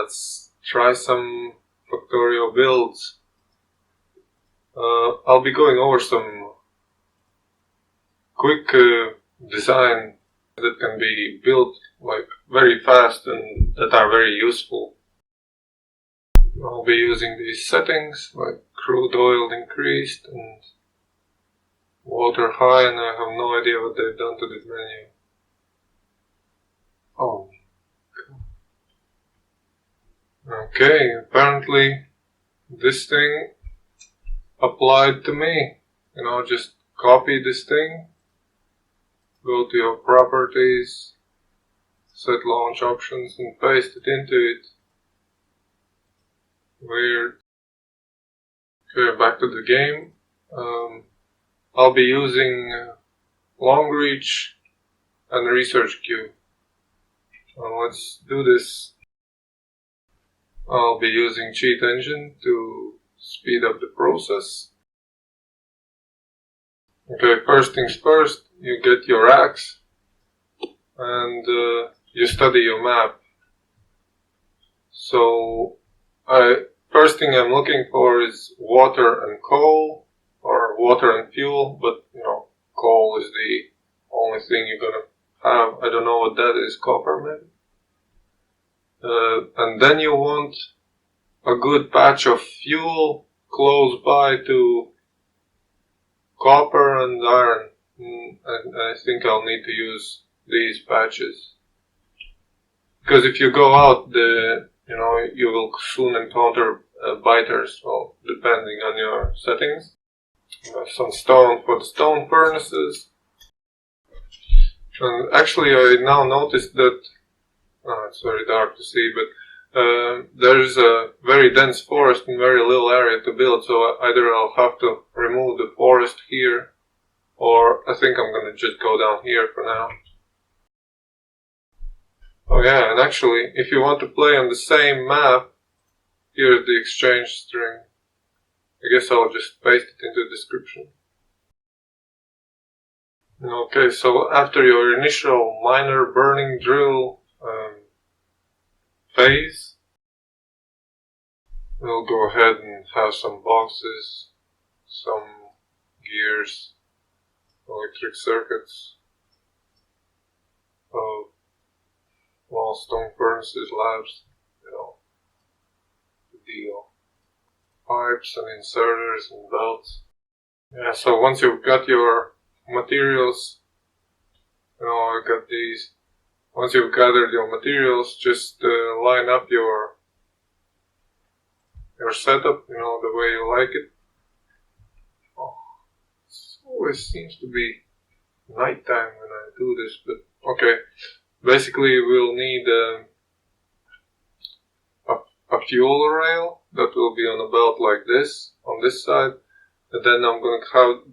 let's try some factorio builds. I'll be going over some quick design that can be built like very fast and that are very useful. I'll be using these settings like crude oil increased and water high, and I have no idea what they've done to this menu. Oh. Okay, apparently this thing applied to me. Just copy this thing, go to your properties, set launch options and paste it into it. Weird. Okay, back to the game. I'll be using long reach and research queue. Let's do this. I'll be using cheat engine to speed up the process. Okay, first things first, you get your axe and you study your map. So first thing I'm looking for is water and coal, or water and fuel, but coal is the only thing you're gonna have. I don't know what that is, copper maybe? And then you want a good patch of fuel close by to copper and iron. I think I'll need to use these patches. Because if you go out, you will soon encounter biters, well, depending on your settings. Some stone for the stone furnaces. And actually I now noticed that, it's very dark to see, but there's a very dense forest and very little area to build, so either I'll have to remove the forest here, or I think I'm gonna just go down here for now. Oh yeah, and actually, if you want to play on the same map, here's the exchange string. I guess I'll just paste it into the description. Okay, so after your initial minor burning drill phase, we'll go ahead and have some boxes, some gears, electric circuits, small stone furnaces, labs, the deal. Pipes and inserters and belts. Yeah, so once you've got your materials, I got these. Once you've gathered your materials, just line up your setup, the way you like it. Oh, it always seems to be nighttime when I do this, but okay. Basically, we'll need a fuel rail that will be on a belt like this, on this side. And then I'm going to have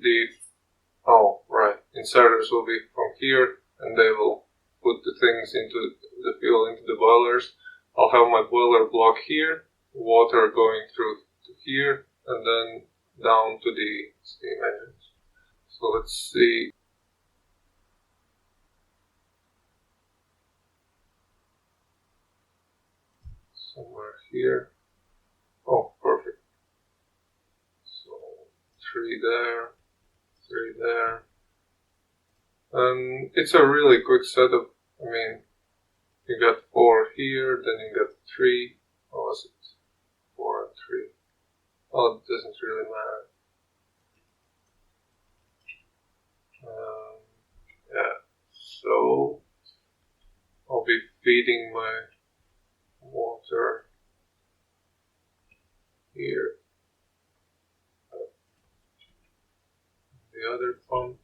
inserters will be from here, and they will put the things into the fuel into the boilers. I'll have my boiler block here, water going through to here, and then down to the steam engines. So let's see. Somewhere here. Oh, perfect. So 3 there, 3 there. It's a really quick setup. I mean, you got 4 here, then you got 3. What was it? 4 and 3. Oh, it doesn't really matter. Yeah, so I'll be feeding my water here. The other pump.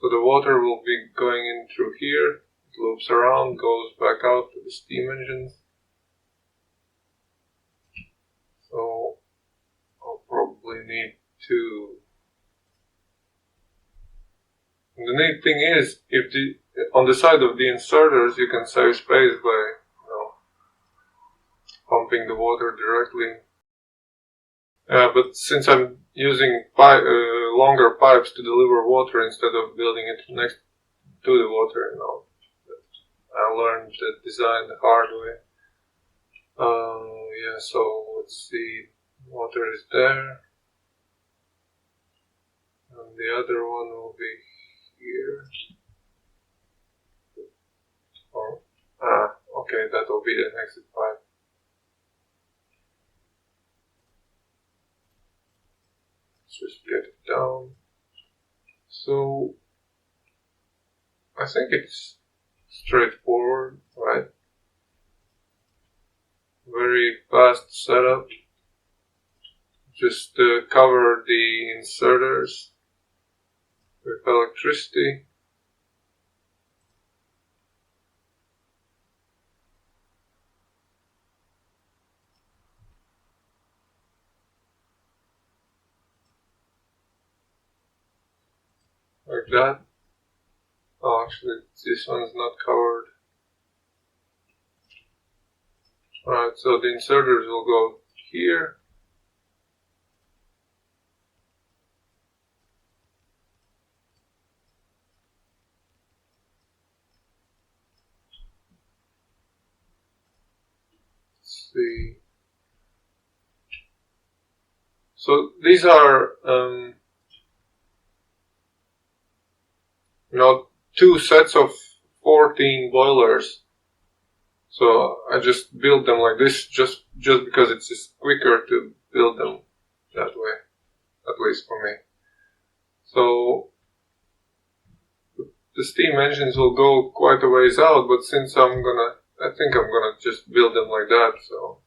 So the water will be going in through here, it loops around, goes back out to the steam engines. So I'll probably need 2. And the neat thing is, on the side of the inserters you can save space by pumping the water directly. But since I'm using longer pipes to deliver water instead of building it next to the water, you know. I learned the design the hard way. Yeah, so let's see, water is there. And the other one will be here. Or, okay, that will be the exit pipe. Let's just get it down. So, I think it's straightforward, right? Very fast setup. Just cover the inserters with electricity. Like that. Oh, actually, this one's not covered. Alright, so the inserters will go here. Let's see. So these are, two sets of 14 boilers. So I just built them like this, just because it's just quicker to build them that way, at least for me. So the steam engines will go quite a ways out, but since I think I'm gonna just build them like that. So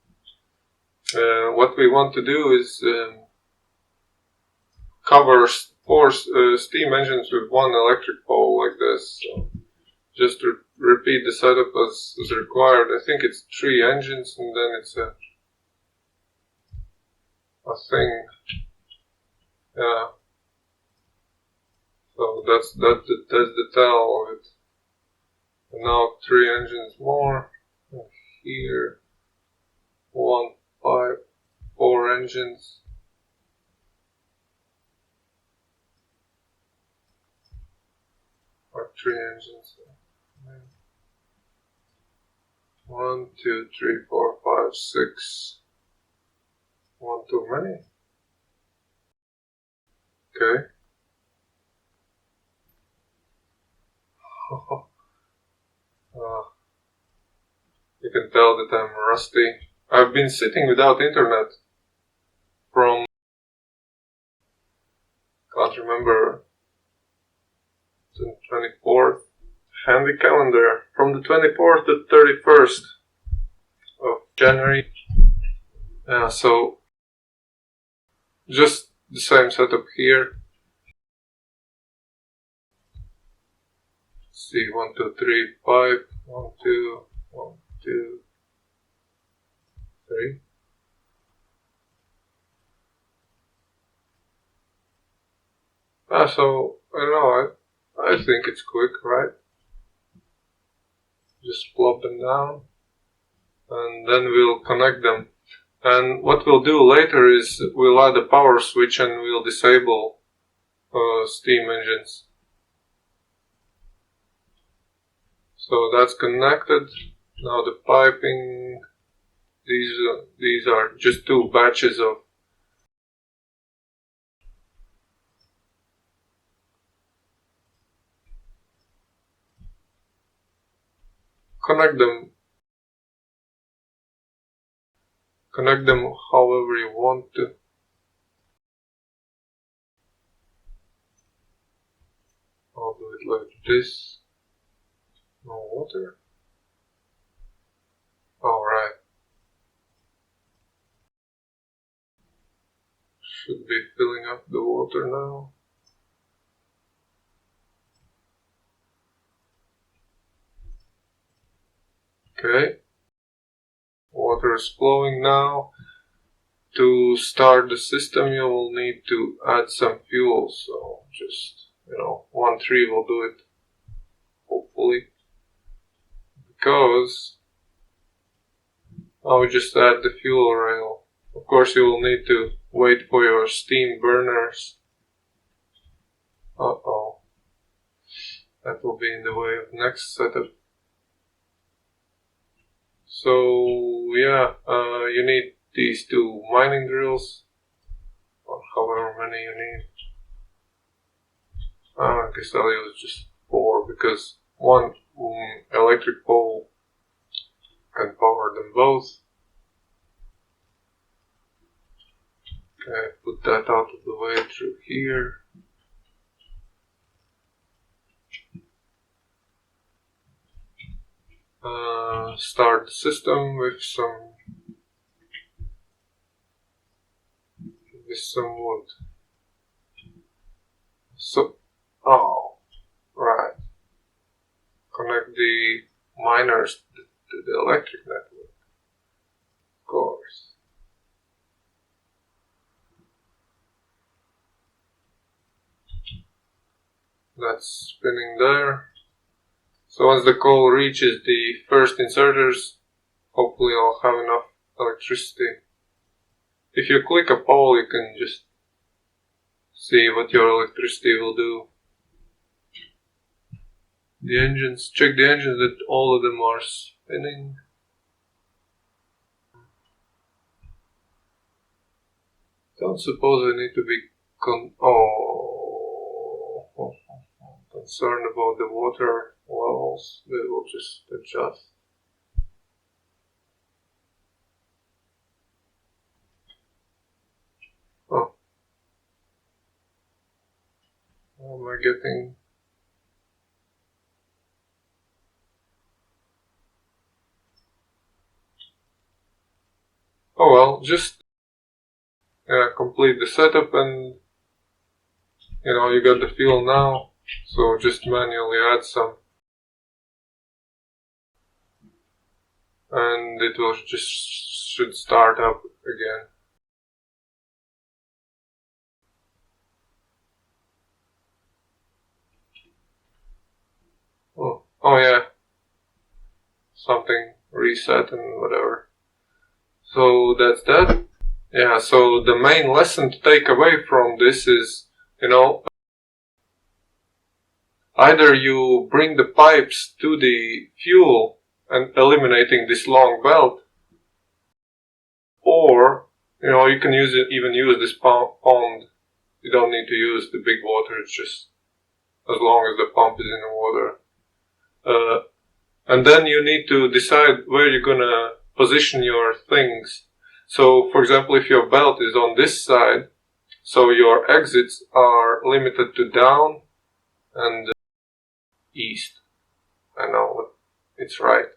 what we want to do is cover 4 steam engines with 1 electric pole like this. So just to repeat the setup as required. I think it's 3 engines and then it's a thing. Yeah. So that's the tell of it. And now 3 engines more. And here 1 pipe, 4 engines. Or 3 engines. 1, 2, 3, 4, 5, 6. 1 too many. Okay. You can tell that I'm rusty. I've been sitting without internet from, can't remember, the 24th. Handy calendar. From the 24th to 31st of January. So just the same setup here. Let's see, 1, 2, 3, 5, 1, 2, 1, 2, 3. So I don't know. I think it's quick, right? Just plop them down, and then we'll connect them. And what we'll do later is we'll add a power switch and we'll disable steam engines. So that's connected. Now the piping, these are just 2 batches of connect them however you want to. I'll do it like this. No water. Alright. Should be filling up the water now. Okay. Water is flowing now. To start the system you will need to add some fuel, so just 1-3 will do it, hopefully, because I'll just add the fuel rail. Of course you will need to wait for your steam burners will be in the way of next setup. So yeah, you need these two mining drills, or however many you need. I guess I'll use just 4 because one electric pole can power them both. Okay, put that out of the way through here. Start the system with some wood. So, right. Connect the miners to the electric network. Of course. That's spinning there. So once the coal reaches the first inserters, hopefully I'll have enough electricity. If you click a pole, you can just see what your electricity will do. The engines, check the engines that all of them are spinning. Don't suppose I need to be concerned about the water levels. They will just adjust. Oh. What am I getting? Oh well, just complete the setup and you got the fuel now, so just manually add some and it will should start up again. Oh yeah, something reset and whatever. So that's that. Yeah, so the main lesson to take away from this is, either you bring the pipes to the fuel and eliminating this long belt, or, you can even use this pond. You don't need to use the big water, it's just as long as the pump is in the water. And then you need to decide where you're gonna position your things. So, for example, if your belt is on this side, so your exits are limited to down and east. I know it's right.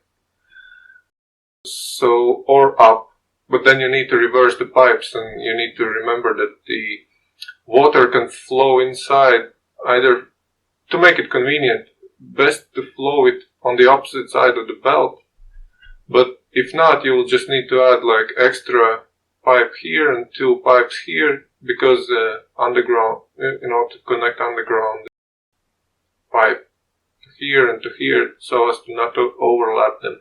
So, or up. But then you need to reverse the pipes and you need to remember that the water can flow inside, either to make it convenient, best to flow it on the opposite side of the belt. But if not, you will just need to add like extra pipe here and 2 pipes here, because underground, to connect underground pipe to here and to here, so as to not to overlap them.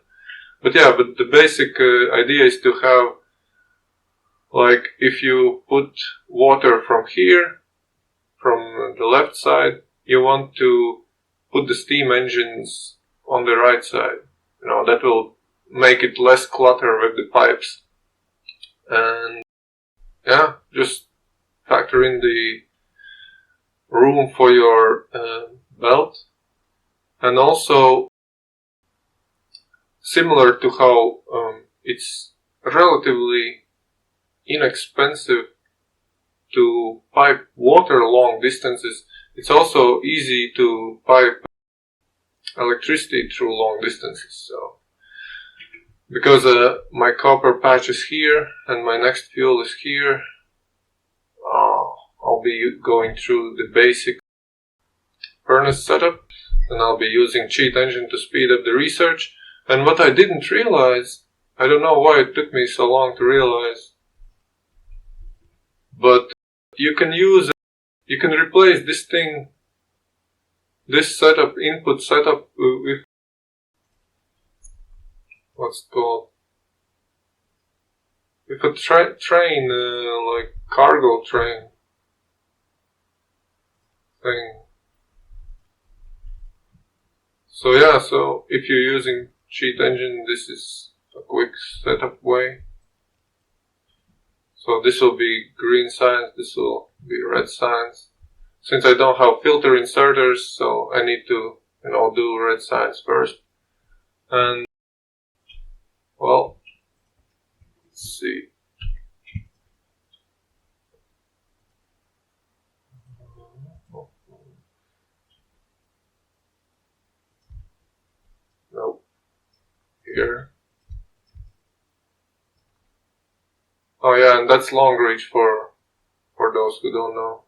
But the basic idea is to have, like, if you put water from here, from the left side, you want to put the steam engines on the right side. That will make it less clutter with the pipes. And just factor in the room for your belt. And also, similar to how it's relatively inexpensive to pipe water long distances, it's also easy to pipe electricity through long distances. So, because my copper patch is here and my next fuel is here, I'll be going through the basic furnace setup, and I'll be using cheat engine to speed up the research. And what I didn't realize, I don't know why it took me so long to realize, but you can replace this input setup with what's it called? With a train, like cargo train thing. So yeah, so if you're using Cheat Engine, this is a quick setup way. So this will be green signs, this will be red signs. Since I don't have filter inserters, so I need to, do red signs first. And, well, let's see. Nope. Here. Oh yeah, and that's long reach for those who don't know.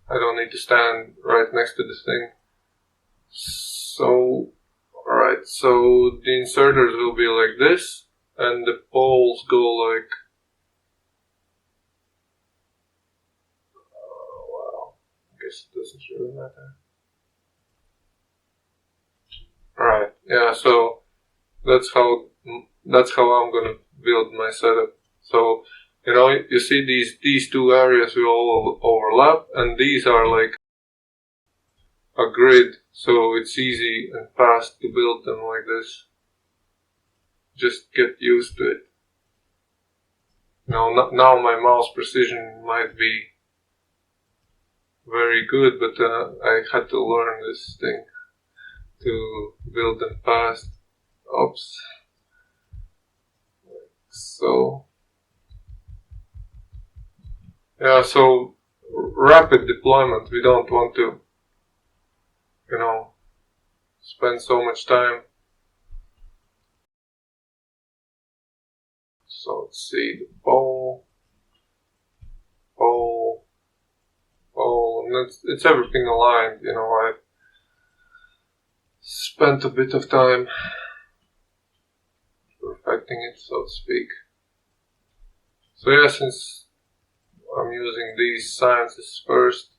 I don't need to stand right next to this thing. So, alright, so the inserters will be like this, and the poles go like... well, I guess it doesn't really matter. Alright, yeah, so that's how I'm gonna build my setup. So, you see these two areas will all overlap, and these are like a grid, so it's easy and fast to build them like this. Just get used to it. Now my mouse precision might be very good, but I had to learn this thing to build them fast. Oops. So, yeah, so rapid deployment, we don't want to, spend so much time. So let's see, the bowl, and it's everything aligned, I spent a bit of time perfecting it, so to speak. So yeah, since I'm using these sciences first,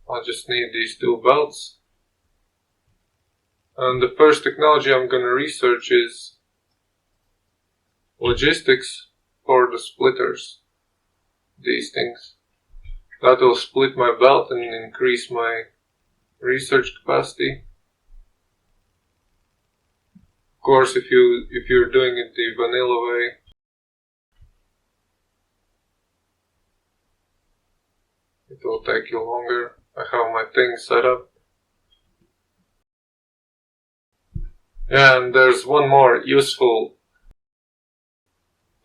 I'll just need these two belts. And the first technology I'm going to research is logistics for the splitters. These things. That will split my belt and increase my research capacity. Of course, if you're doing it the vanilla way, it will take you longer. I have my things set up. Yeah, and there's one more useful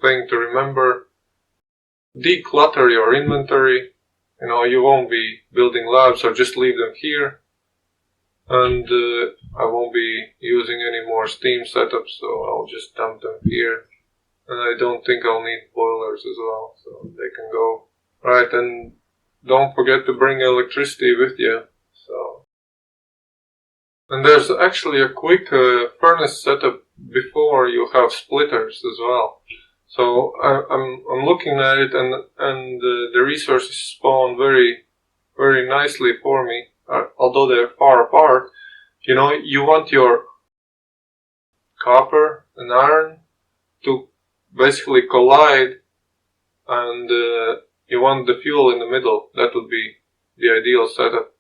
thing to remember. Declutter your inventory. You won't be building labs, or just leave them here. And I won't be using any more Steam setups, so I'll just dump them here. And I don't think I'll need boilers as well, so they can go. Right, and don't forget to bring electricity with you. And there's actually a quick furnace setup before you have splitters as well. So I'm looking at it, and the resources spawn very, very nicely for me. Although they're far apart, you want your copper and iron to basically collide, and you want the fuel in the middle. That would be the ideal setup.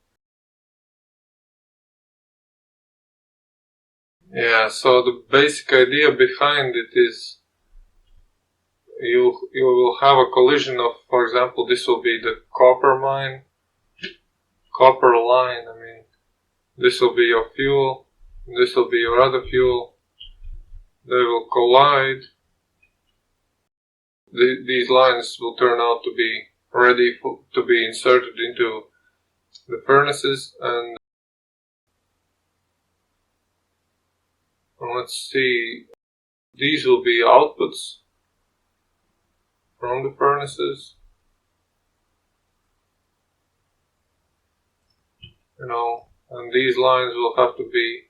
Yeah, so the basic idea behind it is you will have a collision of, for example, this will be the copper line, this will be your fuel, this will be your other fuel. They will collide. These lines will turn out to be ready to be inserted into the furnaces, and let's see, these will be outputs from the furnaces. And these lines will have to be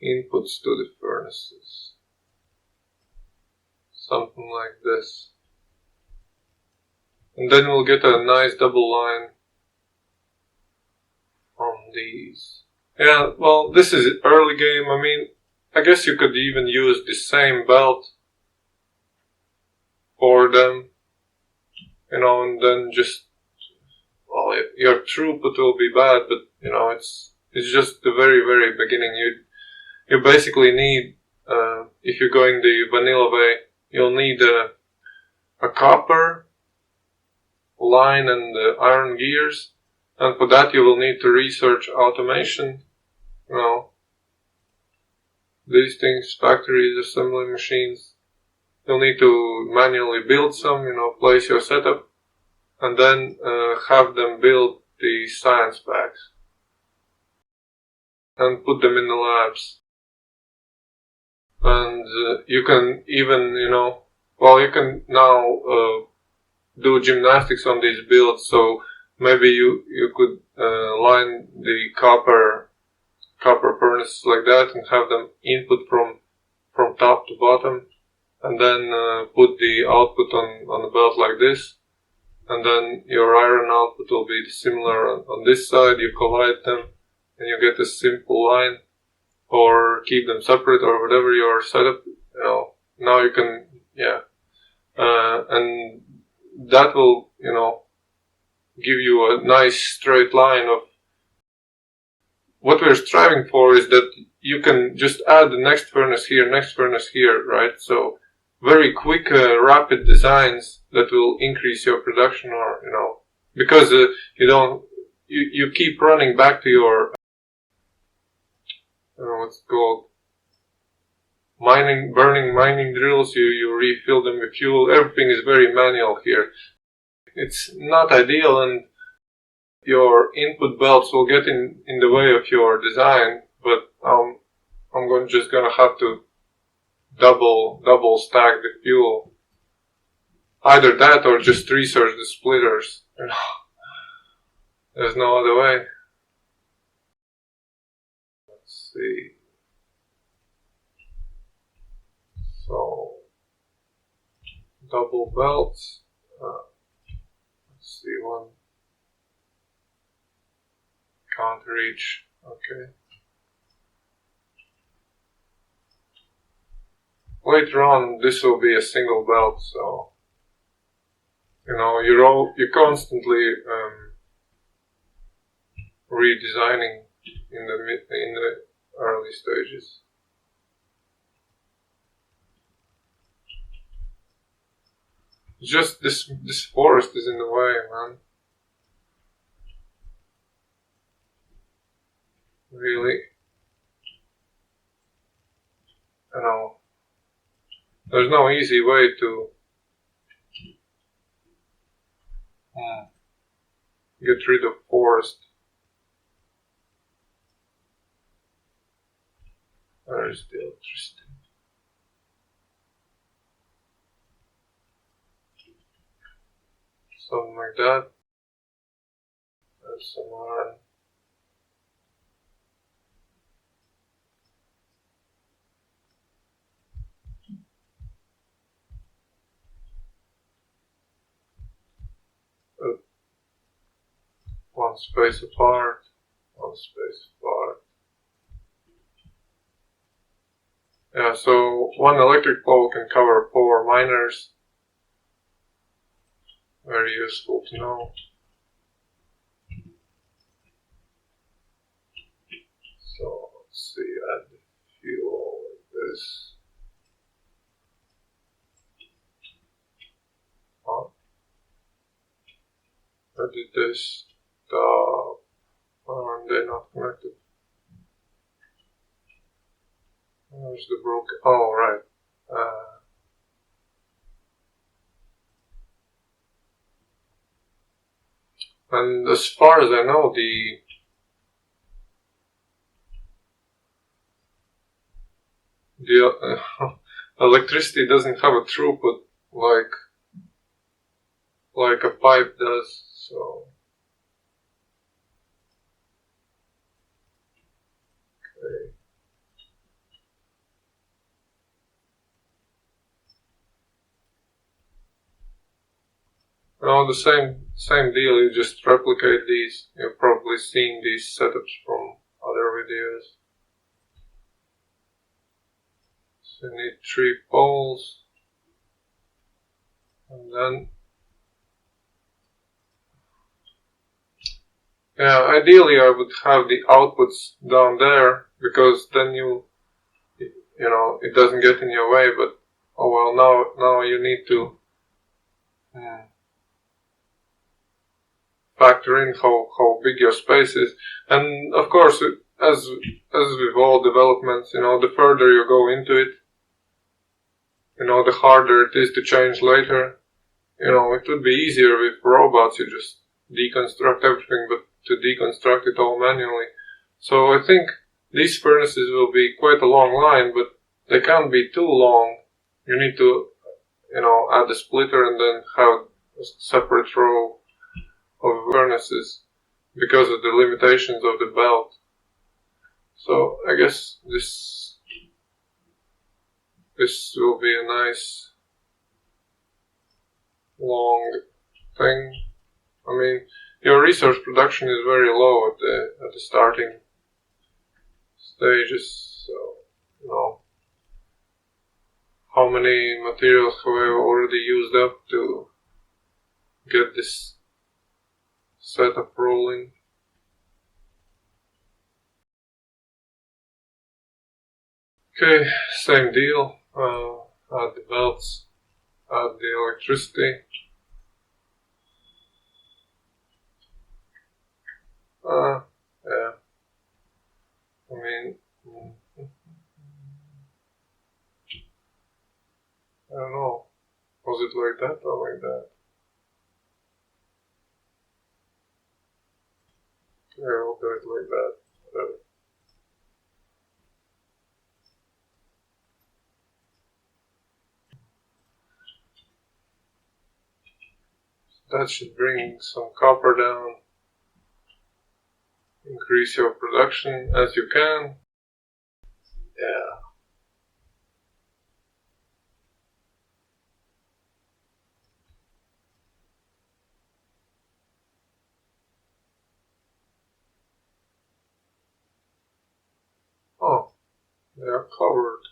inputs to the furnaces. Something like this. And then we'll get a nice double line from these. Yeah, well, this is early game. I guess you could even use the same belt for them, and then just well, your throughput will be bad, but you know, it's just the very beginning. You basically need, if you're going the vanilla way, you'll need a copper line and iron gears, and for that you will need to research automation. You know, these things, factories, assembly machines. You'll need to manually build some, you know, place your setup, and then have them build the science packs and put them in the labs. And you can even, you know, well, you can now do gymnastics on these builds. So maybe you could line the copper furnaces like that and have them input from top to bottom, and then put the output on a belt like this, and then your iron output will be similar on this side. You collide them and you get a simple line, or keep them separate, or whatever your setup, you know. Now you can, yeah, and that will, you know, give you a nice straight line of what we're striving for. Is that you can just add the next furnace here, right? So very quick, rapid designs that will increase your production, or, you know, because you keep running back to your, I don't know what's it called, burning mining drills. You refill them with fuel. Everything is very manual here. It's not ideal, and your input belts will get in the way of your design. But I'm just gonna have to double stack the fuel. Either that or just research the splitters. You know, there's no other way. Let's see. So double belts. Let's see, one. Can't reach. Okay. Later on, this will be a single belt, so you know you're constantly redesigning in the early stages. Just this forest is in the way, man. Really, you know, there's no easy way to get rid of forest. Where is the electricity? Something like that. There's some iron. One space apart. Yeah, so one electric pole can cover 4 miners. Very useful to know. So let's see, add the fuel like this. Where did this stop? Are they not connected? Where's the broken? Oh, right. And as far as I know, the electricity doesn't have a throughput like a pipe does. So okay. Well, the same deal. You just replicate these. You've probably seen these setups from other videos. So you need 3 poles, and then Yeah, ideally I would have the outputs down there, because then you know, it doesn't get in your way. But oh well, now you need to factor in how big your space is. And of course, as with all developments, you know, the further you go into it, you know, the harder it is to change later. You know, it would be easier with robots, you just deconstruct everything, but to deconstruct it all manually. So I think these furnaces will be quite a long line, but they can't be too long. You need to, you know, add a splitter and then have a separate row of furnaces because of the limitations of the belt. So I guess this will be a nice long thing. I mean, your resource production is very low at the starting stages, so you know, how many materials have I already used up to get this setup rolling? Okay, same deal. Add the belts, add the electricity. Yeah. I mean, I don't know. Was it like that or like that? Yeah, we'll do it like that. Whatever. That should bring some copper down. Increase your production as you can. Yeah. Oh, they are covered.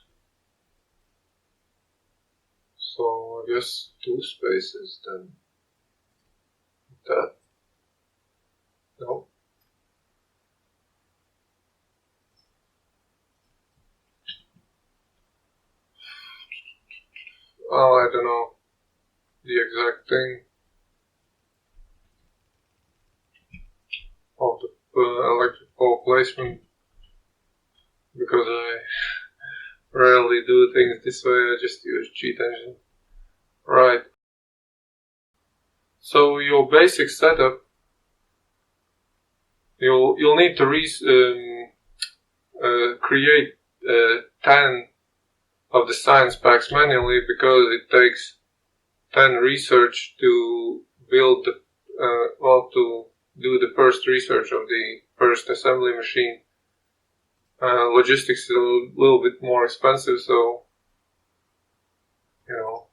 So I guess 2 spaces then. That. No. Oh, I don't know the exact thing of the electric pole placement, because I rarely do things this way. I just use cheat engine. Right. So your basic setup, you'll need to create 10 of the science packs manually, because it takes 10 research to build to do the first research of the first assembly machine. Logistics is a little bit more expensive, so you know.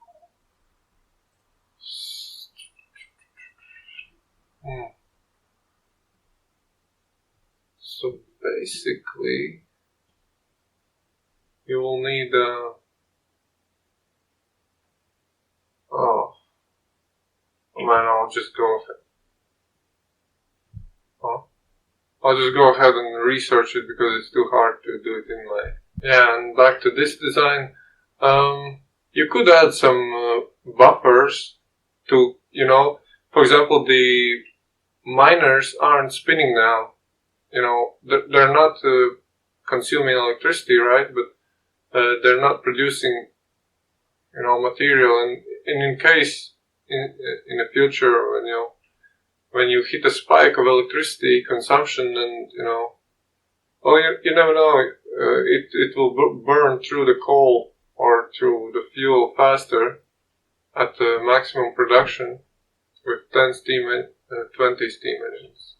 So basically, you will need oh man, I'll just go ahead. Oh, I'll just go ahead and research it, because it's too hard to do it in my. Yeah, and back to this design. You could add some buffers to, you know, for example, the miners aren't spinning now. You know, they're not consuming electricity, right? But they're not producing, you know, material. And in case in the future, when when you hit a spike of electricity consumption, and you know, oh, you never know, it will burn through the coal or through the fuel faster at the maximum production with 10 20 steam engines.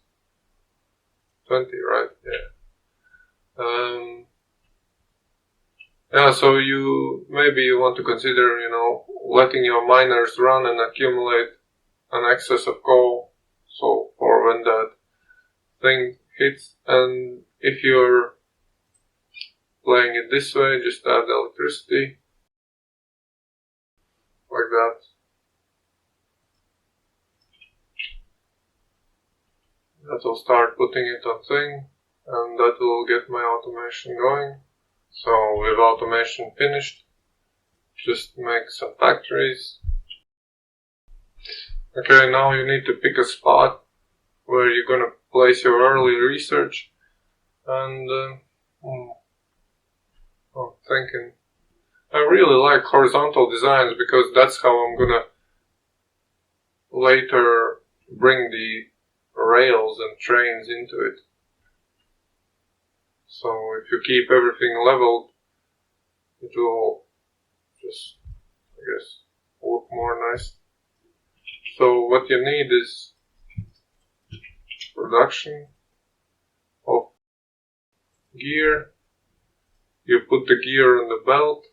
20, right? Yeah. Yeah, so maybe you want to consider, you know, letting your miners run and accumulate an excess of coal, so for when that thing hits. And if you're playing it this way, just add electricity like that. that will start putting it on thing, and that will get my automation going. So with automation finished, just make some factories. Okay, now you need to pick a spot where you're gonna place your early research, and I'm thinking, I really like horizontal designs because that's how I'm gonna later bring the rails and trains into it. So if you keep everything leveled, it will just, I guess, look more nice. So what you need is production of gear. You put the gear on the belt.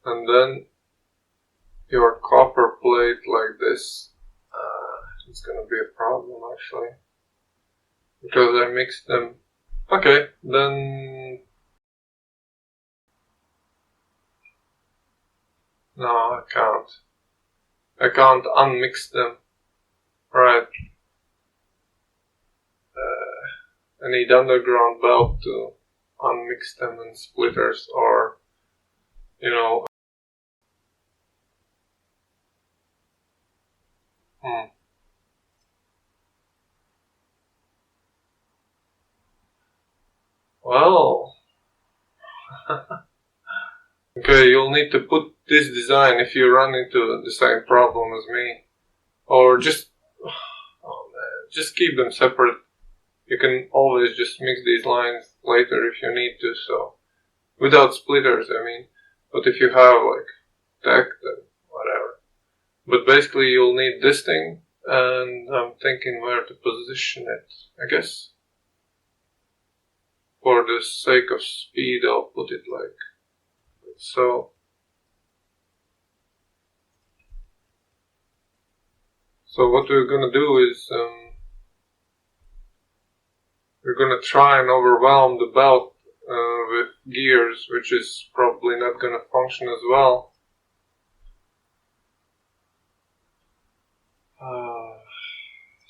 And then your copper plate like this. It's gonna be a problem actually, because I mixed them. Okay, then no, I can't. I can't unmix them. Right. I need underground belt to unmix them in splitters, or Well, okay, you'll need to put this design if you run into the same problem as me. Or just keep them separate. You can always just mix these lines later if you need to, so without splitters, I mean. But if you have like tech, then whatever. But basically you'll need this thing, and I'm thinking where to position it, I guess. For the sake of speed, I'll put it like so. So what we're gonna do is we're gonna try and overwhelm the belt with gears, which is probably not gonna function as well.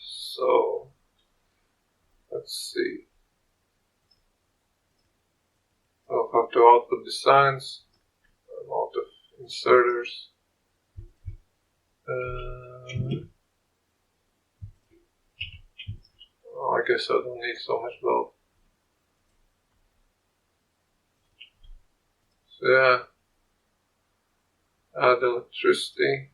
So let's see. I'll have to output the signs. I'm out of inserters. I guess I don't need so much belt. So yeah, add electricity.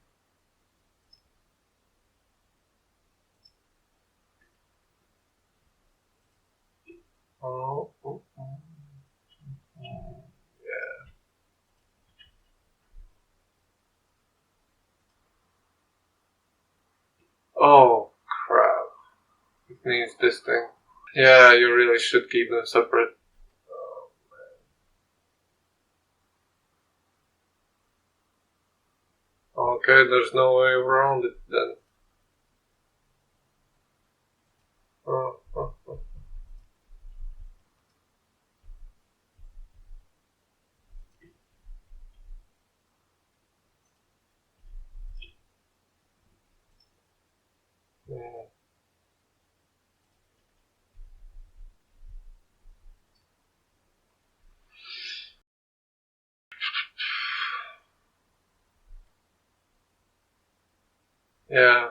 Yeah. Oh crap! It needs this thing. Yeah, you really should keep them separate. Okay, there's no way around it then. Yeah.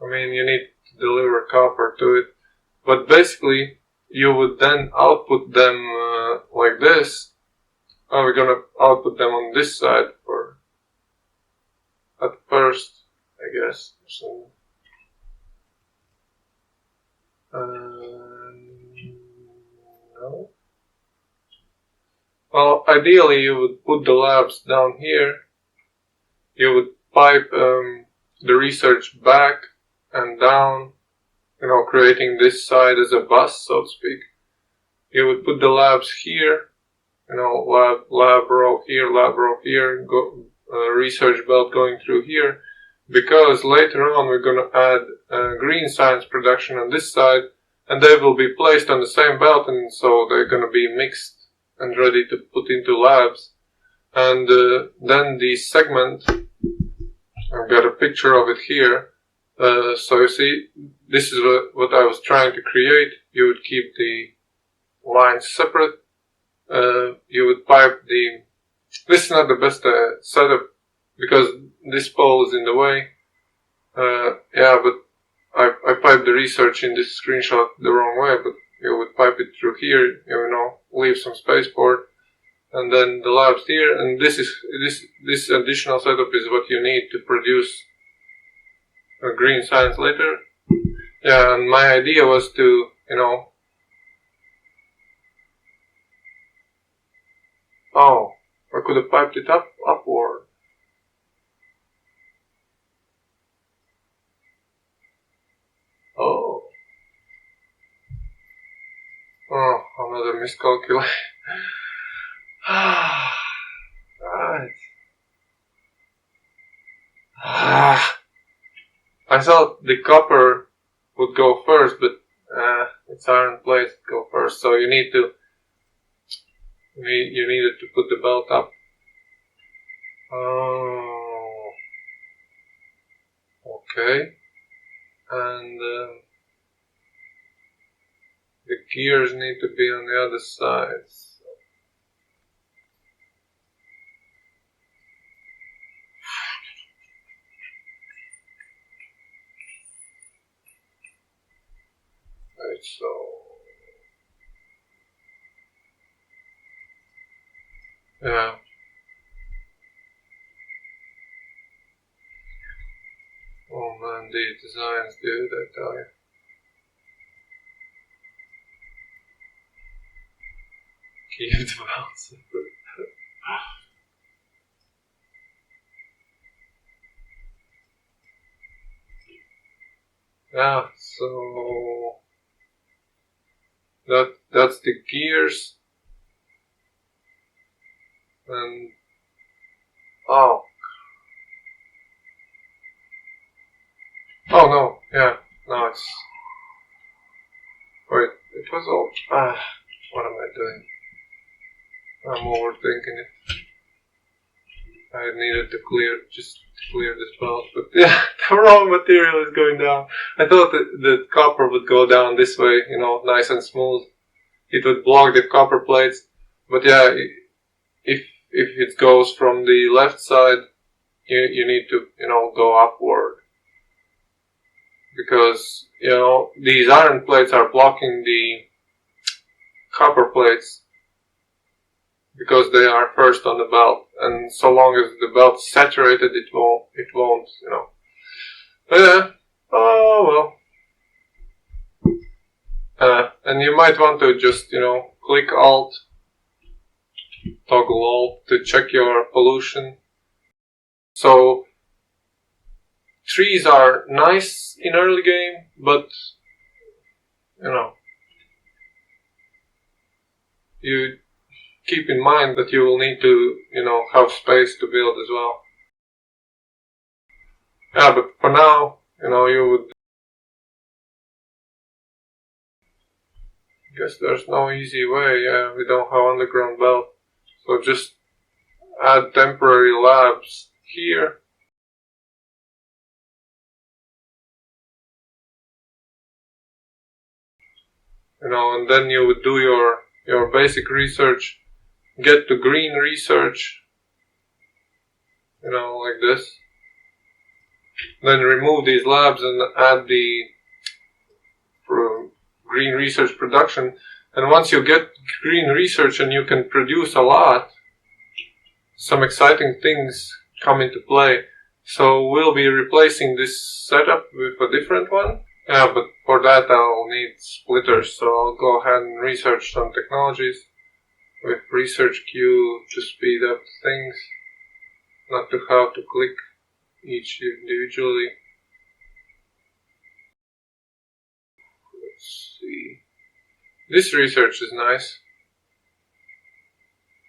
I mean, you need to deliver copper to it. But basically, you would then output them like this. Oh, we're gonna output them on this side at first, I guess. So, no. Well, ideally you would put the labs down here. You would pipe the research back and down, creating this side as a bus, so to speak. You would put the labs here, lab row here, research belt going through here, because later on we're going to add green science production on this side, and they will be placed on the same belt, and so they're going to be mixed and ready to put into labs. And then the segment I've got a picture of it here. So you see, this is what I was trying to create. You would keep the lines separate. You would pipe the... This is not the best setup because this pole is in the way. Yeah, but I piped the research in this screenshot the wrong way, but you would pipe it through here, you know, leave some space for it, and then the labs here, and this additional setup is what you need to produce a green science later. Yeah, and my idea was to, you know, oh, I could have piped it upward. Oh. Oh, another miscalculation. Right. I thought the copper would go first, but it's iron plates that go first, so you needed to put the belt up. Oh, okay. And the gears need to be on the other side. Right, so yeah. Oh man, the designs, dude, I tell you. Keep the belts. Yeah, so that's the gears, and oh no, yeah, no, it's wait, it was all what am I doing? I'm overthinking it. I needed to clear this belt, but yeah, the raw material is going down. I thought that the copper would go down this way, you know, nice and smooth. It would block the copper plates, but yeah, if it goes from the left side, you need to, you know, go upward, because, you know, these iron plates are blocking the copper plates because they are first on the belt, and so long as the belt's saturated, it won't, you know. But yeah, oh well. And you might want to just, you know, click Alt, toggle Alt to check your pollution. So trees are nice in early game, but you know, you keep in mind that you will need to, you know, have space to build as well. Yeah, but for now, you know, you would... Guess there's no easy way. Yeah, we don't have underground belt, so just add temporary labs here. You know, and then you would do your basic research, get to green research, you know, like this. Then remove these labs and add the green research production. And once you get green research and you can produce a lot, some exciting things come into play. So we'll be replacing this setup with a different one. Yeah, but for that I'll need splitters, so I'll go ahead and research some technologies with research queue to speed up things, not to have to click each individually. Let's see. This research is nice.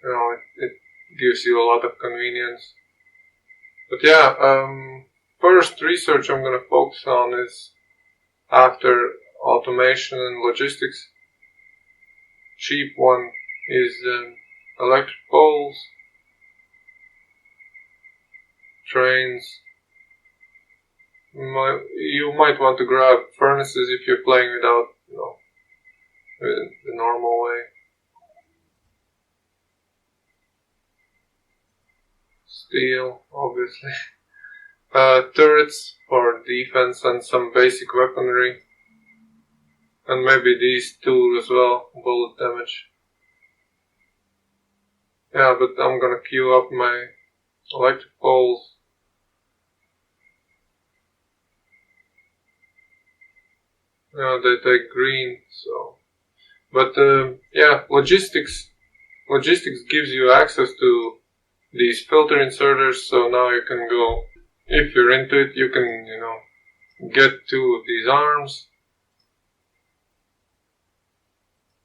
You know, it gives you a lot of convenience. But yeah, first research I'm gonna focus on is after automation and logistics. Cheap one is electric poles, trains, you might want to grab furnaces if you're playing without, the normal way. Steel, obviously. Turrets for defense and some basic weaponry. And maybe these two as well, bullet damage. Yeah, but I'm gonna queue up my electric poles. Yeah, they take green, so. But yeah, logistics gives you access to these filter inserters, so now you can go, if you're into it, you can, get two of these arms,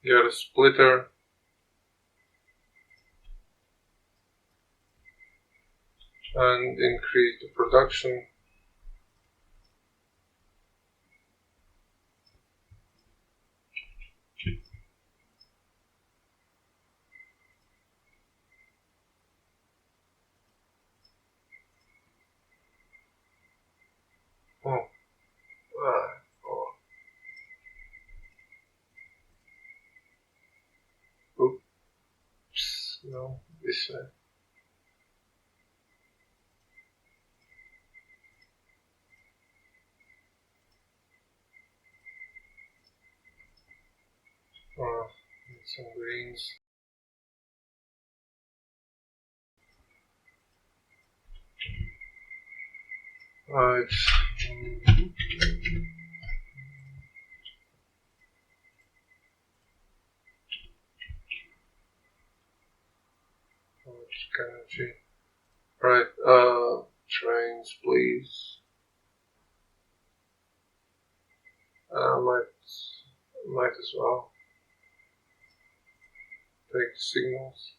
get a splitter, and increase the production. Oh, oops, no, this way. Need some greens. Right. Energy. Right, trains, please. Might as well take the signals.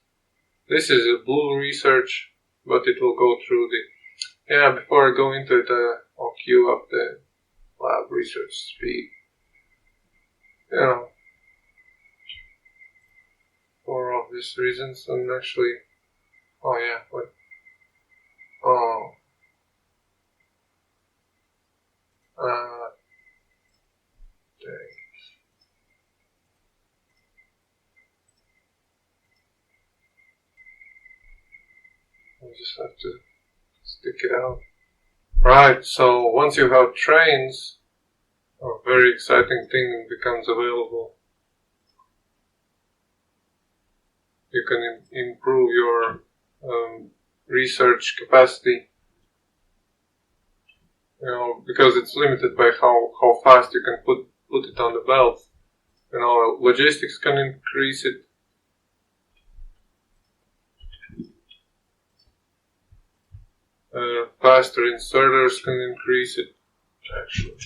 This is a blue research, but it will go through the. Yeah, before I go into it, I'll queue up the lab research speed. For obvious reasons, and actually. Oh, yeah, what? Oh. Dang. I just have to stick it out. Right, so once you have trains, a very exciting thing becomes available. You can improve your research capacity, because it's limited by how fast you can put it on the belt. Logistics can increase it. Faster inserters can increase it, actually.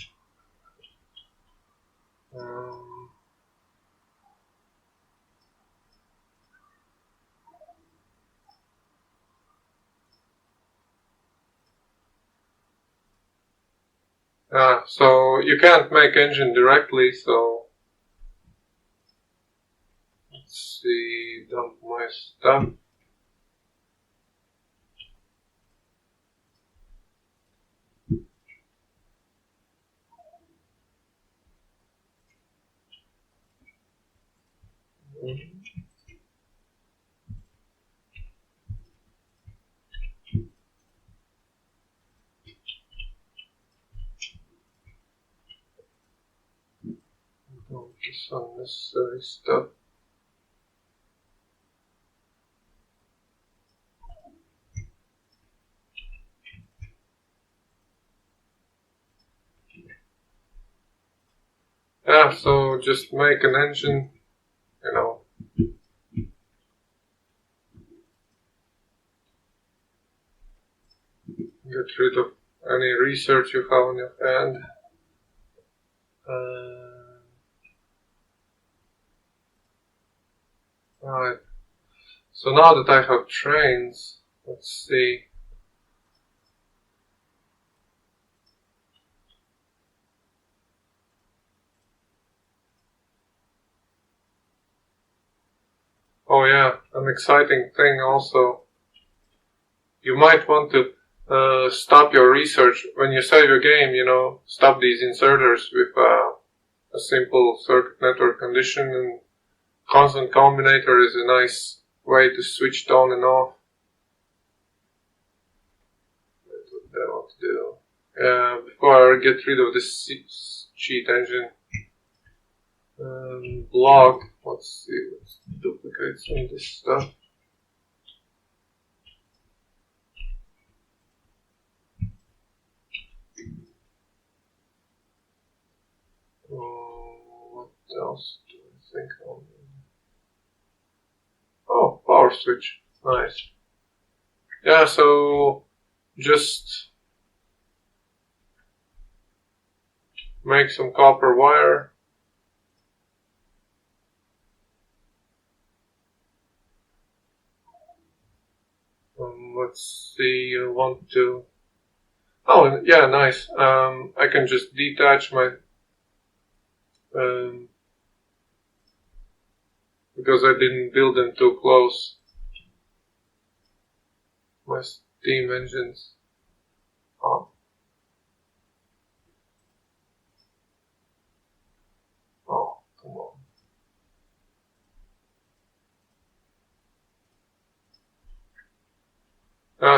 So you can't make engine directly, so let's see, dump my stuff. Don't this unnecessary stuff. Yeah, so just make an engine, get rid of any research you have on your hand. Right. So now that I have trains, let's see. Oh yeah, an exciting thing also. You might want to stop your research. When you save a game, stop these inserters with a simple circuit network condition, and constant combinator is a nice way to switch it on and off. That's what I want to do. Before I get rid of this cheat engine blog, let's duplicate some of this stuff. What else do I think I'll need? Oh, power switch. Nice. Yeah, so just make some copper wire. Let's see, I want to... Oh, yeah, nice. I can just detach my... because I didn't build them too close. My steam engines. Oh. Oh, come on.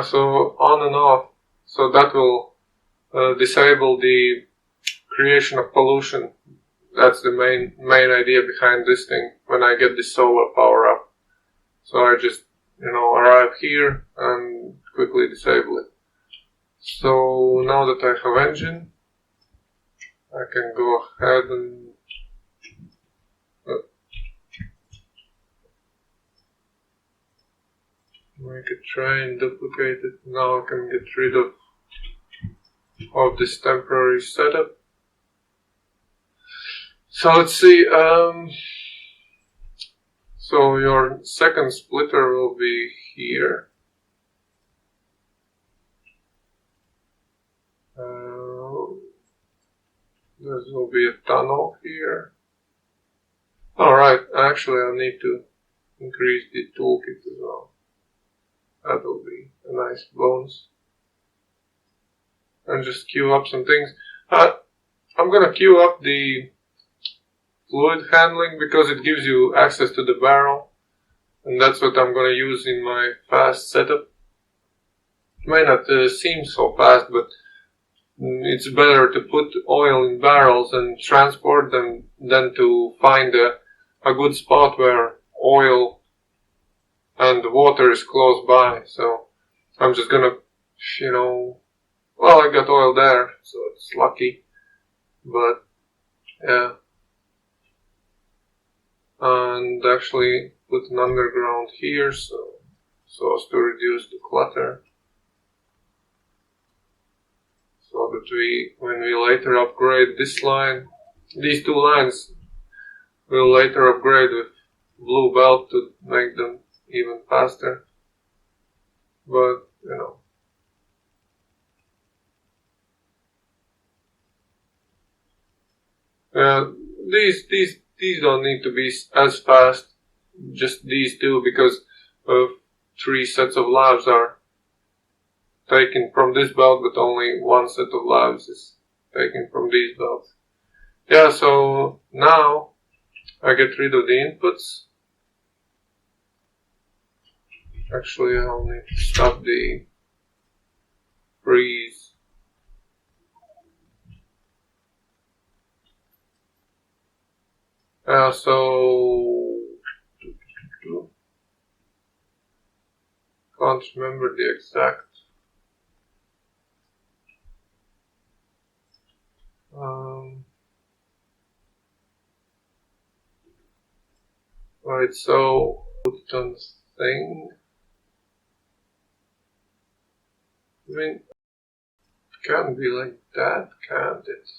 So on and off. So that will disable the creation of pollution. That's the main idea behind this thing when I get the solar power up. So I just, arrive here and quickly disable it. So now that I have engine, I can go ahead and make a train, duplicate it. Now I can get rid of this temporary setup. So let's see, so your second splitter will be here. There will be a tunnel here. Alright, actually I need to increase the toolkit as well. That will be a nice bonus. And just queue up some things. I'm gonna queue up the fluid handling because it gives you access to the barrel, and that's what I'm gonna use in my fast setup. It may not seem so fast, but it's better to put oil in barrels and transport them than to find a good spot where oil and the water is close by. So I'm just gonna, well, I got oil there, so it's lucky, but yeah. And actually put an underground here so as to reduce the clutter, so that when we later upgrade this line, these two lines we'll later upgrade with blue belt to make them even faster. But these don't need to be as fast, just these two, because 3 sets of labs are taken from this belt, but only 1 set of labs is taken from these belts. Yeah, so now I get rid of the inputs. Actually, I'll need to stop the freeze. So can't remember the exact. Right, so put it on the thing. I mean, it can't be like that, can't it?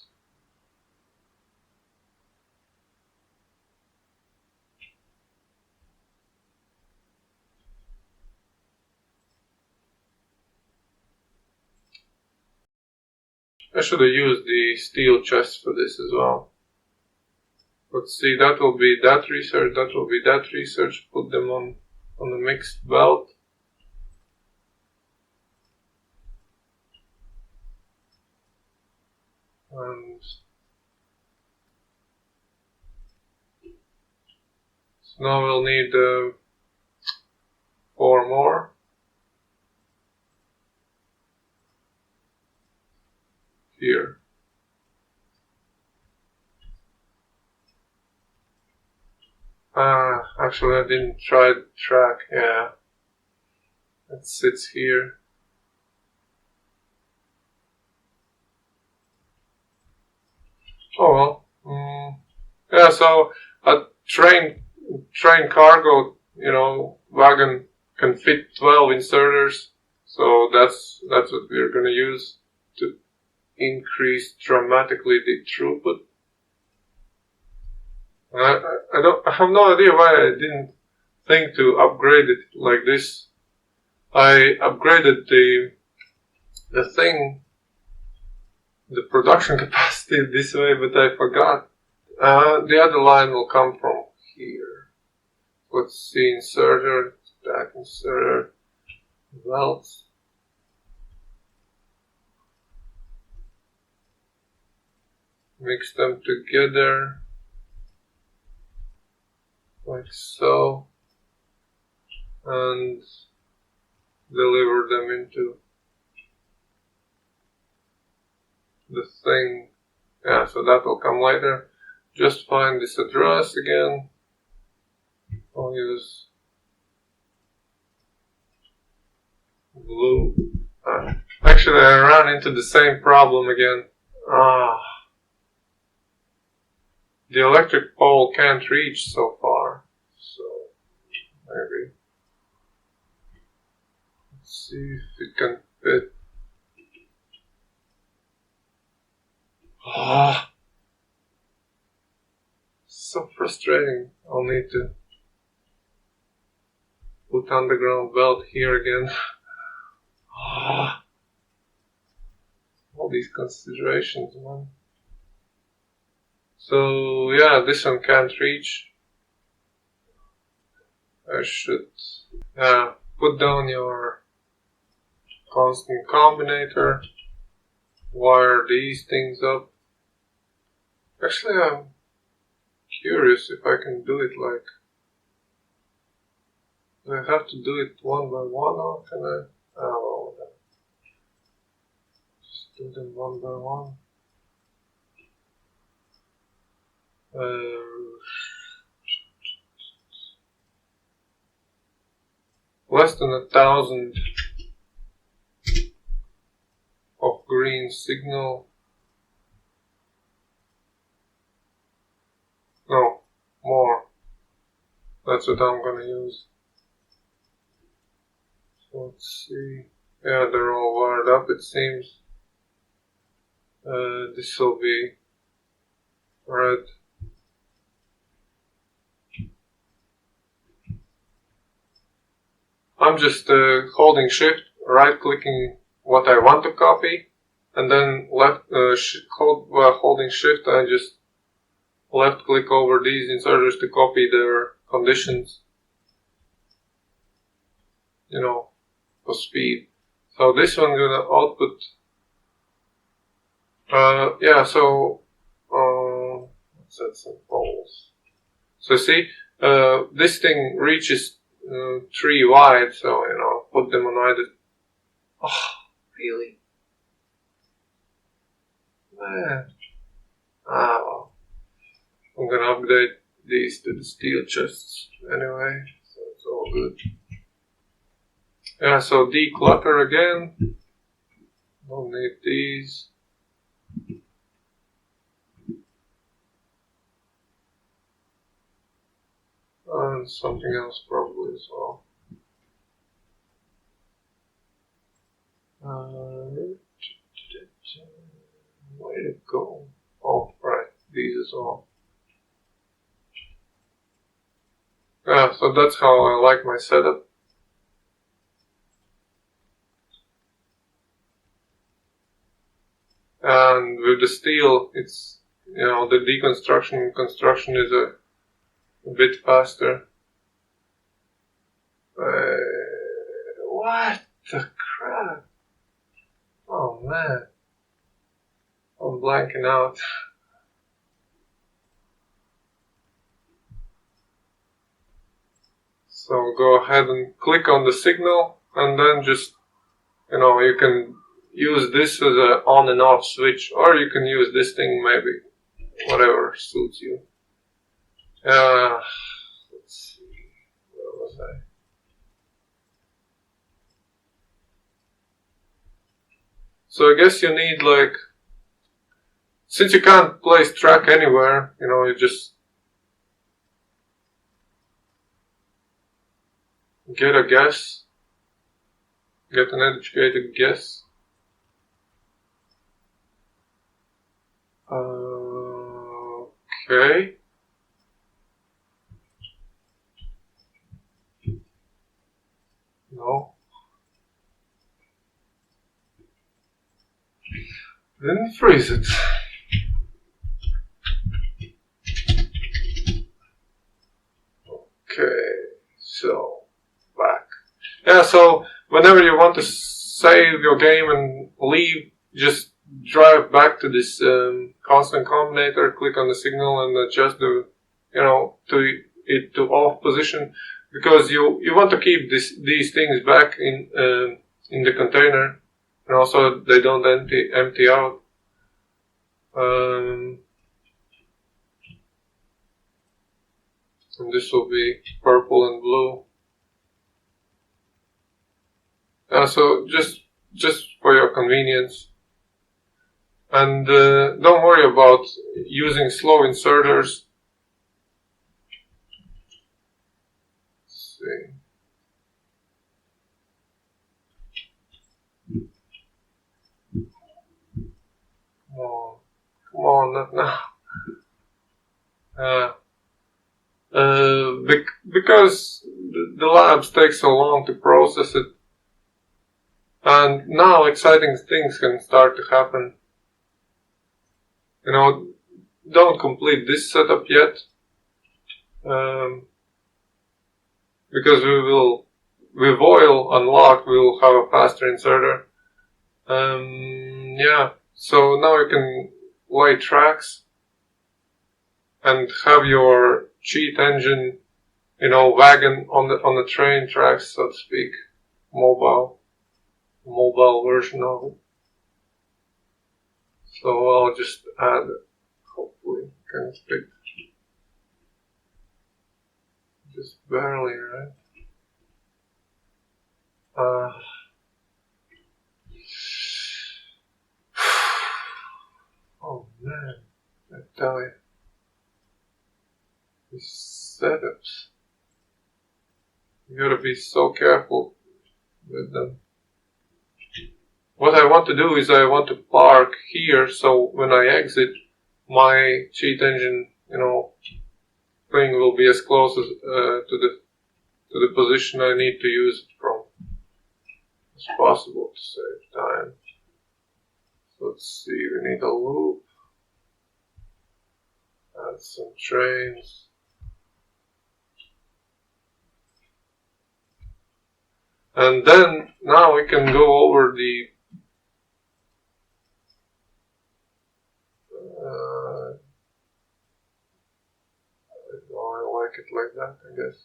I should have used the steel chest for this as well. Let's see, that will be that research, that will be that research. Put them on the mixed belt. And so now we'll need 4 more. Here. Actually I didn't try the track, yeah. It sits here. Oh well. Yeah, so a train cargo, wagon can fit 12 inserters. So that's what we're gonna use to increase dramatically the throughput. I have no idea why I didn't think to upgrade it like this. I upgraded the thing, the production capacity this way, but I forgot. The other line will come from here. Let's see, inserter, stack inserter, welds. Mix them together, like so, and deliver them into the thing. Yeah, so that will come later. Just find this address again. I'll use blue. Actually, I ran into the same problem again. The electric pole can't reach so far. So, maybe. Let's see if it can fit. So frustrating. I'll need to put underground belt here again. All these considerations, man. So yeah, this one can't reach. I should put down your constant combinator, wire these things up. Actually, I'm curious if I can do it like, do I have to do it one by one, or can I? Oh, just do them one by one. Less than 1,000 of green signal. No, more. That's what I'm gonna use. So let's see. Yeah, they're all wired up, it seems. This will be red. I'm just holding shift, right clicking what I want to copy, and then holding shift, I just left click over these inserters to copy their conditions, for speed. So this one gonna output, let's set some poles. So see, this thing reaches 3 wide, so put them on either. Oh, really? Man. Well. I'm gonna update these to the steel chests anyway, so it's all good. Yeah, so declutter again. Don't need these. And something else probably as well. Way to go. Oh, right, these as well. Yeah, so that's how I like my setup. And with the steel, it's, the deconstruction and construction is a bit faster. What the crap? Oh man. I'm blanking out. So go ahead and click on the signal, and then just, you can use this as an on and off switch, or you can use this thing, maybe, whatever suits you. Let's see, where was I? So I guess you need, like, since you can't place track anywhere, you just get a guess, get an educated guess. Okay. No. Didn't freeze it. Okay, so back. Yeah, so whenever you want to save your game and leave, just drive back to this constant combinator, click on the signal and adjust the, to off position, because you want to keep these things back in the container, and also they don't empty out. And this will be purple and blue. So just for your convenience. And don't worry about using slow inserters. Let's see. Come on, not now. Because the labs take so long to process it, and now exciting things can start to happen. Don't complete this setup yet, because with oil unlocked, we will have a faster inserter. Yeah, so now you can lay tracks and have your cheat engine, wagon on the train tracks, so to speak, mobile version of it. So I'll just add, hopefully can fit just barely, right? Oh man, I tell you, these setups, you gotta be so careful with them. What I want to do is I want to park here, so when I exit, my cheat engine, thing will be as close as to the position I need to use it from as possible to save time. So let's see, we need a loop, add some trains. And then now we can go over the I like it like that, I guess.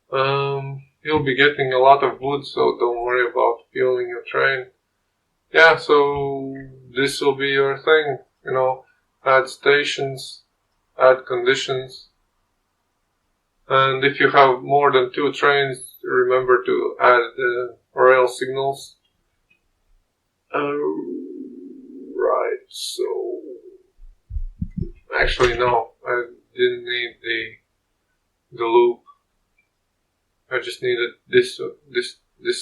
Well, you'll be getting a lot of wood, so don't worry about fueling your train. Yeah, so this will be your thing, add stations, add conditions. And if you have more than 2 trains, remember to add rail signals. Right, so actually no, I didn't need the loop. I just needed this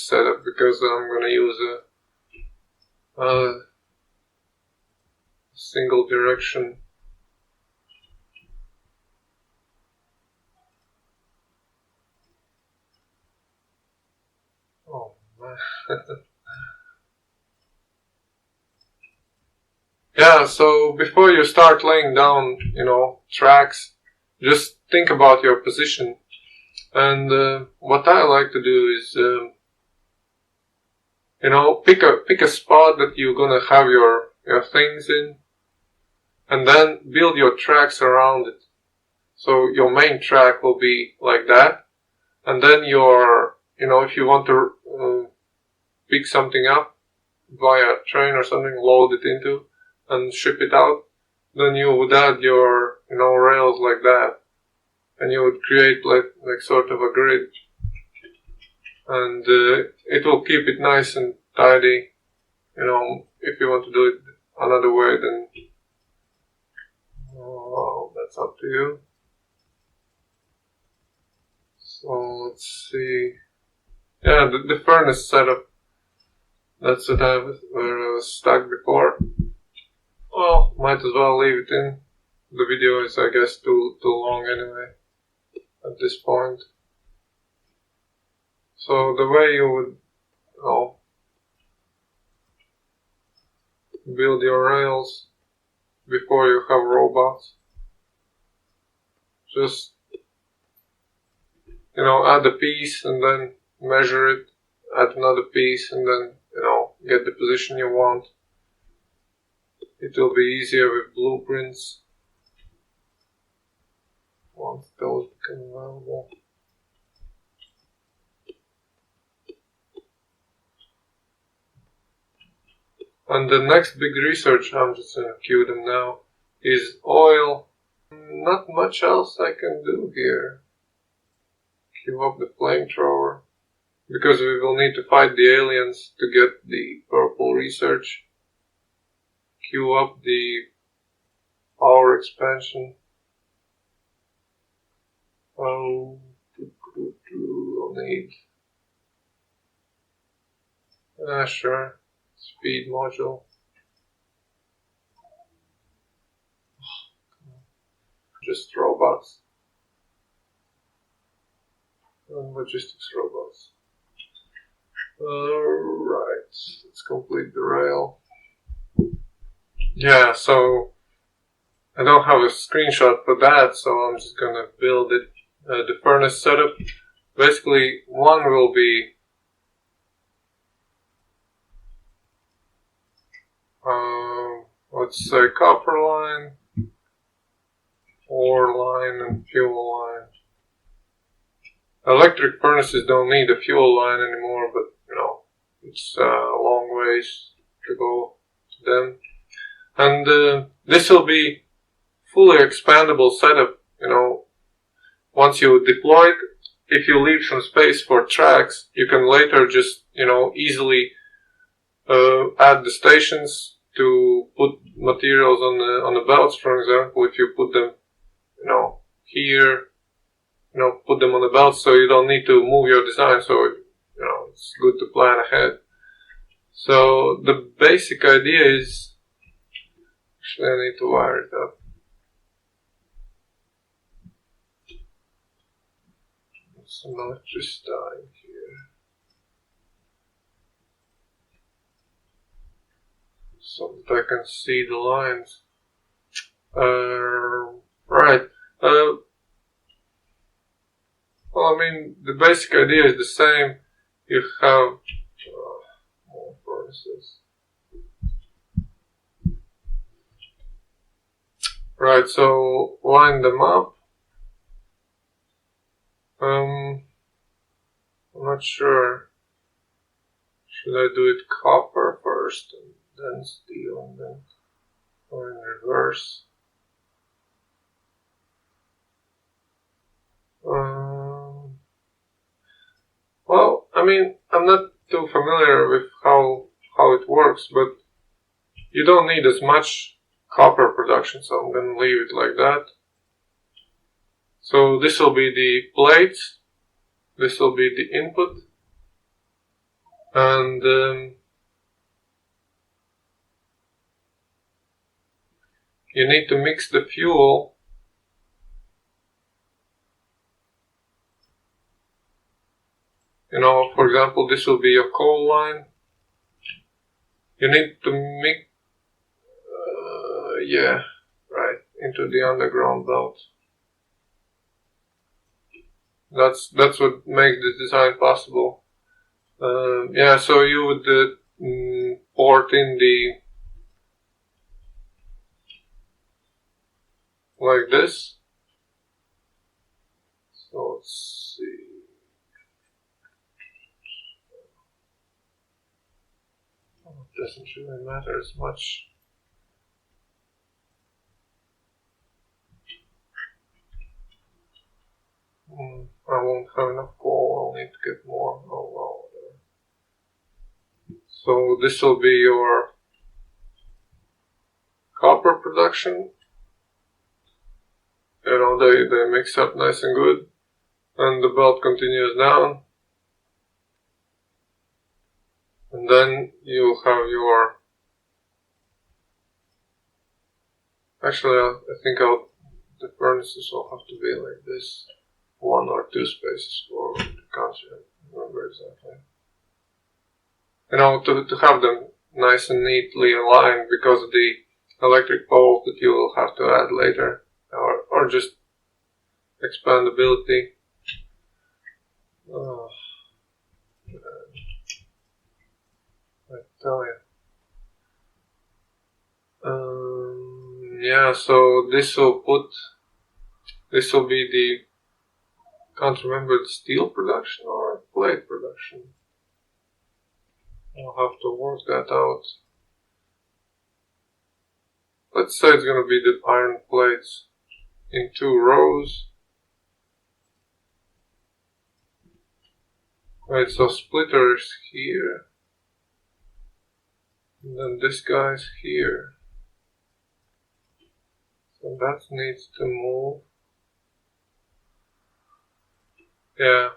setup because I'm gonna use a single direction. Oh man. Yeah, so before you start laying down, tracks, just think about your position. And what I like to do is, pick a spot that you're gonna have your things in, and then build your tracks around it. So your main track will be like that, and then if you want to pick something up via train or something, load it into and ship it out, then you would add your rails like that, and you would create like sort of a grid, and it will keep it nice and tidy. If you want to do it another way, then that's up to you. So let's see. Yeah, the furnace setup. That's what where I was stuck before. Well, might as well leave it in. The video is, I guess, too long anyway at this point. So the way you would, build your rails before you have robots, just add a piece and then measure it, add another piece and then get the position you want. It will be easier with blueprints once those become available. And the next big research, I'm just gonna cue them now, is oil. Not much else I can do here. Queue up the flamethrower, because we will need to fight the aliens to get the purple research. Queue up the power expansion. We'll need, sure, speed module. Just robots. And logistics robots. Alright, let's complete the rail. Yeah, so I don't have a screenshot for that, so I'm just gonna build it. The furnace setup. Basically, one will be let's say copper line, ore line, and fuel line. Electric furnaces don't need a fuel line anymore, but it's a long ways to go to them. And this will be fully expandable setup. Once you deploy it, if you leave some space for tracks, you can later just easily add the stations to put materials on the belts. For example, if you put them here, put them on the belt, so you don't need to move your design. So it's good to plan ahead. So the basic idea is, actually I need to wire it up. Some electricity here, so that I can see the lines. Right. Well, I mean, the basic idea is the same. You have more furnaces. Right, so line them up. I'm not sure. Should I do it copper first and then steel and then, or in reverse? Well, I mean, I'm not too familiar with how it works, but you don't need as much copper production, so I'm gonna leave it like that. So this will be the plates, this will be the input, and you need to mix the fuel. For example, this will be your coal line. You need to mix, into the underground belt. That's what makes this design possible. Yeah, so you would port in the like this. So let's see. It doesn't really matter as much. I won't have enough coal. I'll need to get more. Oh well. So this will be your copper production. You know, they mix up nice and good. And the belt continues down. And then you have your... Actually, I think the furnaces will have to be like this. 1 or 2 spaces for the country. I don't remember exactly. You know, to have them nice and neatly aligned because of the electric poles that you will have to add later. Or just expandability. Oh, I tell you. Yeah, so this will be the, can't remember, the steel production or plate production. I'll have to work that out. Let's say it's gonna be the iron plates in 2 rows. Right, so splitter is here. And then this guy's here. So that needs to move. Yeah.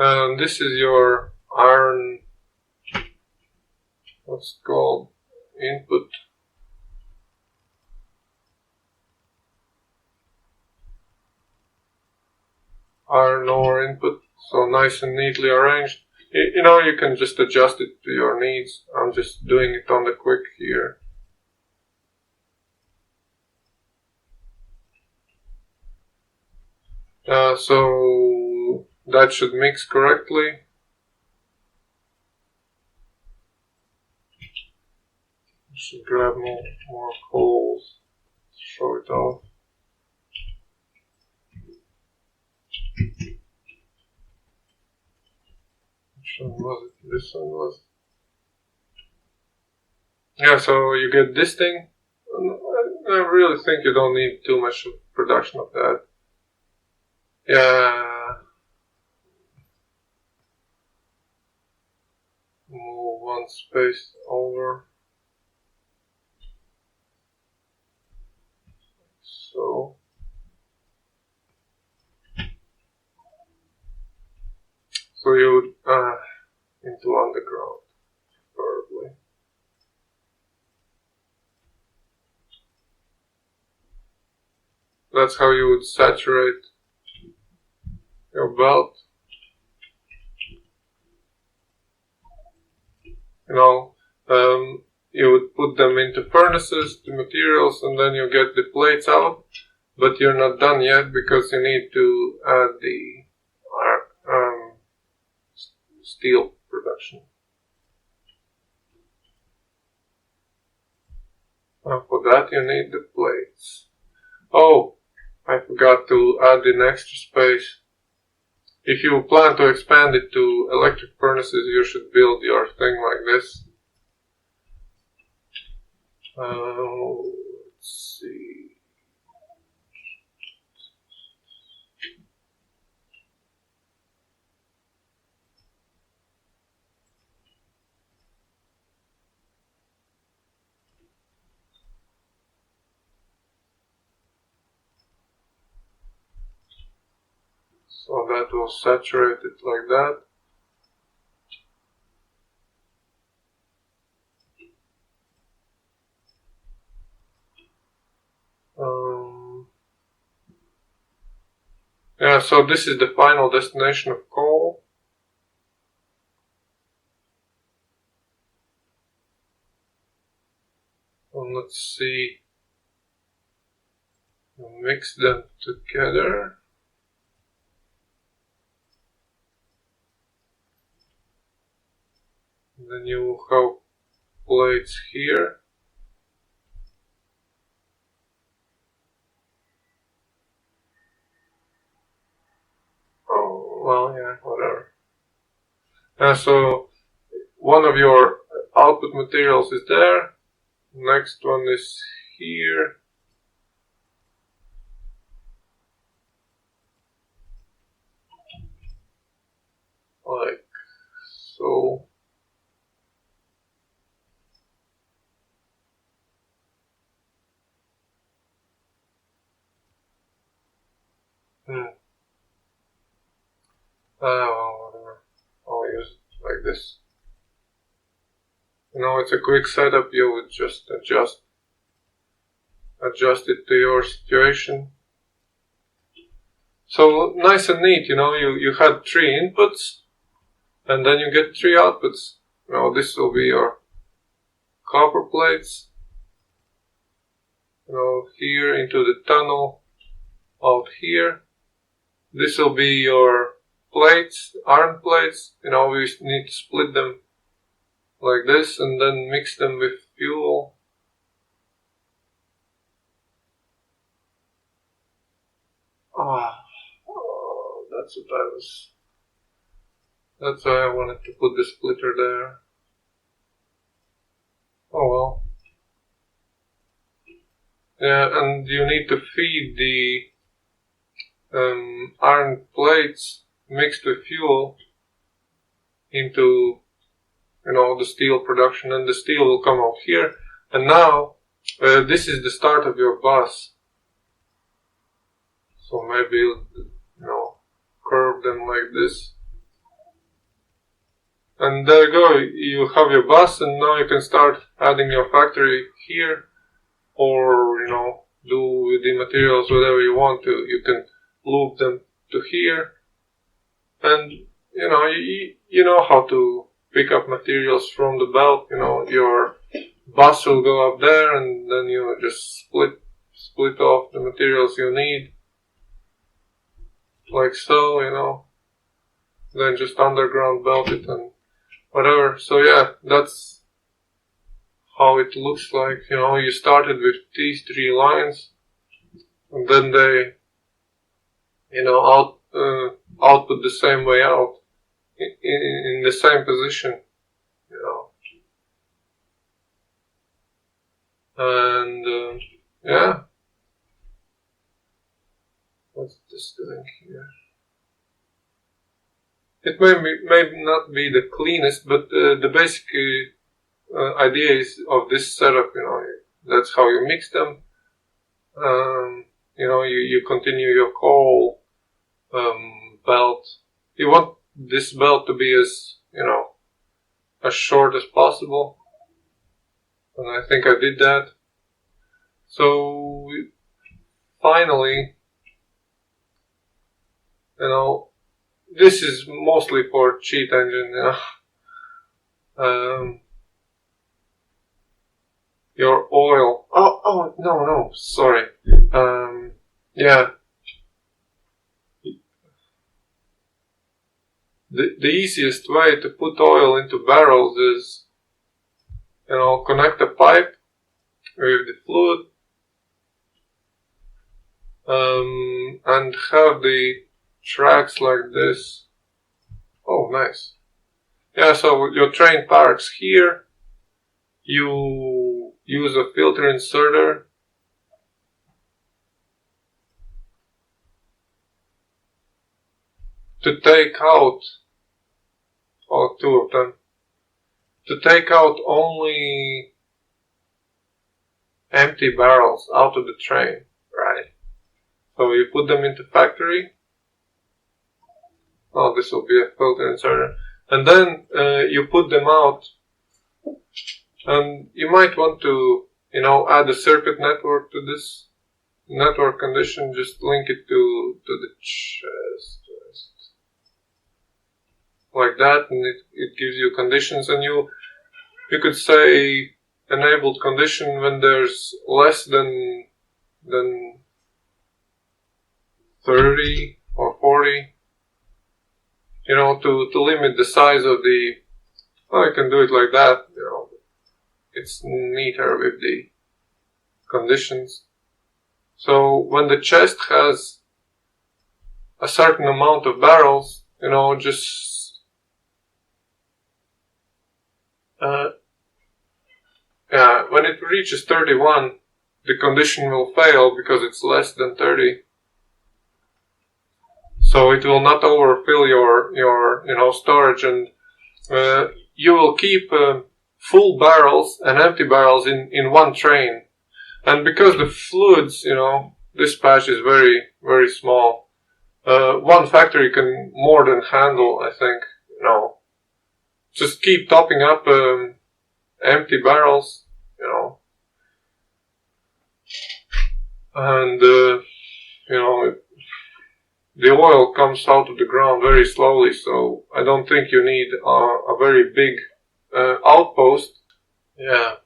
And this is your iron, what's it called, input. Iron ore input, so nice and neatly arranged. You know, you can just adjust it to your needs. I'm just doing it on the quick here. So that should mix correctly. Should grab more coals to show it off. Which one was it? This one was. Yeah, so you get this thing. I really think you don't need too much production of that. Yeah. Move 1 space over. So. So you would, into underground, preferably. That's how you would saturate your belt. You know, you would put them into furnaces, the materials, and then you get the plates out. But you're not done yet because you need to add the steel production. And for that you need the plates. Oh, I forgot to add in extra space. If you plan to expand it to electric furnaces, you should build your thing like this. Let's see. So that will saturate it like that. Yeah, so this is the final destination of coal. And let's see, mix them together. Then you have plates here. Oh, well, yeah, whatever. So one of your output materials is there. Next one is here. Like so. Whatever. I'll use it like this. You know, it's a quick setup. You would just adjust it to your situation. So nice and neat. You know, you had 3 inputs, and then you get 3 outputs. You know, this will be your copper plates. You know, here into the tunnel, out here. This will be your plates, iron plates. You know, we need to split them like this and then mix them with fuel. That's why I wanted to put the splitter there. Oh well. Yeah, and you need to feed the iron plates mixed with fuel into, you know, the steel production, and the steel will come out here. And now this is the start of your bus. So maybe, you know, curve them like this. And there you go, you have your bus, and now you can start adding your factory here, or, you know, do with the materials whatever you want to. You can loop them to here, and, you know, you know how to pick up materials from the belt. You know, your bus will go up there, and then you just split off the materials you need, like so, you know, then just underground belt it and whatever. So yeah, that's how it looks like. You know, you started with these 3 lines, and then they, you know, output the same way out, in the same position, you know. And yeah, what's this doing here? It may not be the cleanest, but the basic idea is of this setup. You know, that's how you mix them. You know, you continue your coal belt. You want this belt to be as, you know, as short as possible, and I think I did that. So finally, you know, this is mostly for cheat engine. You know? Your oil. Oh no, sorry. Yeah. The easiest way to put oil into barrels is, you know, connect a pipe with the fluid, and have the tracks like this. Oh, nice. Yeah, so your train parks here. You use a filter inserter to take out, or 2 of them, to take out only empty barrels out of the train, right? So you put them into factory. Oh, this will be a filter inserter. And then you put them out, and you might want to, you know, add a circuit network to this network condition. Just link it to the chest, like that, and it gives you conditions. And you could say enabled condition when there's less than 30 or 40. You know, to limit the size of the. Well, I can do it like that. You know, it's neater with the conditions. So when the chest has a certain amount of barrels, you know, just when it reaches 31, the condition will fail because it's less than 30. So it will not overfill your storage, and you will keep full barrels and empty barrels in one train. And because the fluids, dispatch is very, very small, one factory can more than handle, I think, just keep topping up empty barrels, and, the oil comes out of the ground very slowly, so I don't think you need a very big outpost. Yeah,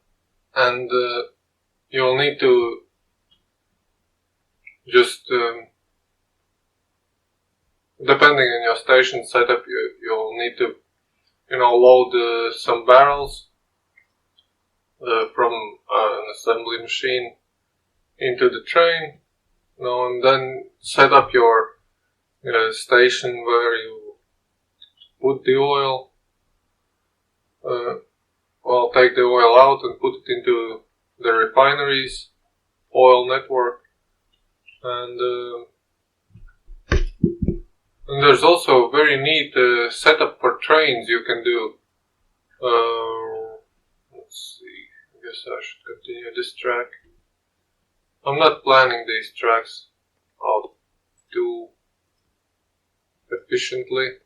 and you'll need to just, depending on your station setup, you'll need to, load some barrels from an assembly machine into the train, and then set up your station where you put the oil. Take the oil out and put it into the refinery's oil network, and there's also a very neat setup for trains you can do. Let's see, I guess I should continue this track. I'm not planning these tracks out too efficiently.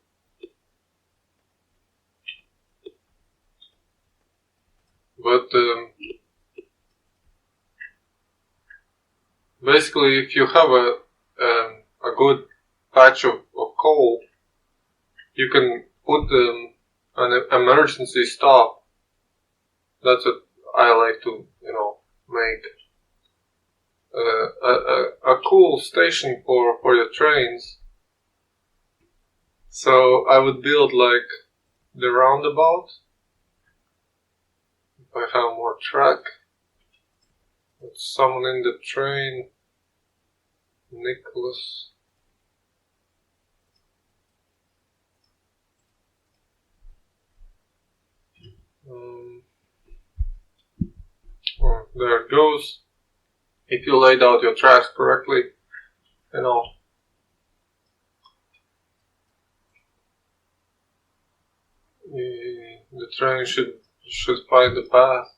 But basically, if you have a good patch of coal, you can put an emergency stop. That's what I like to, make a cool station for your trains. So I would build like the roundabout. If I have more track. There's someone in the train. Nicholas. There it goes. If you laid out your tracks correctly, the train should find the path.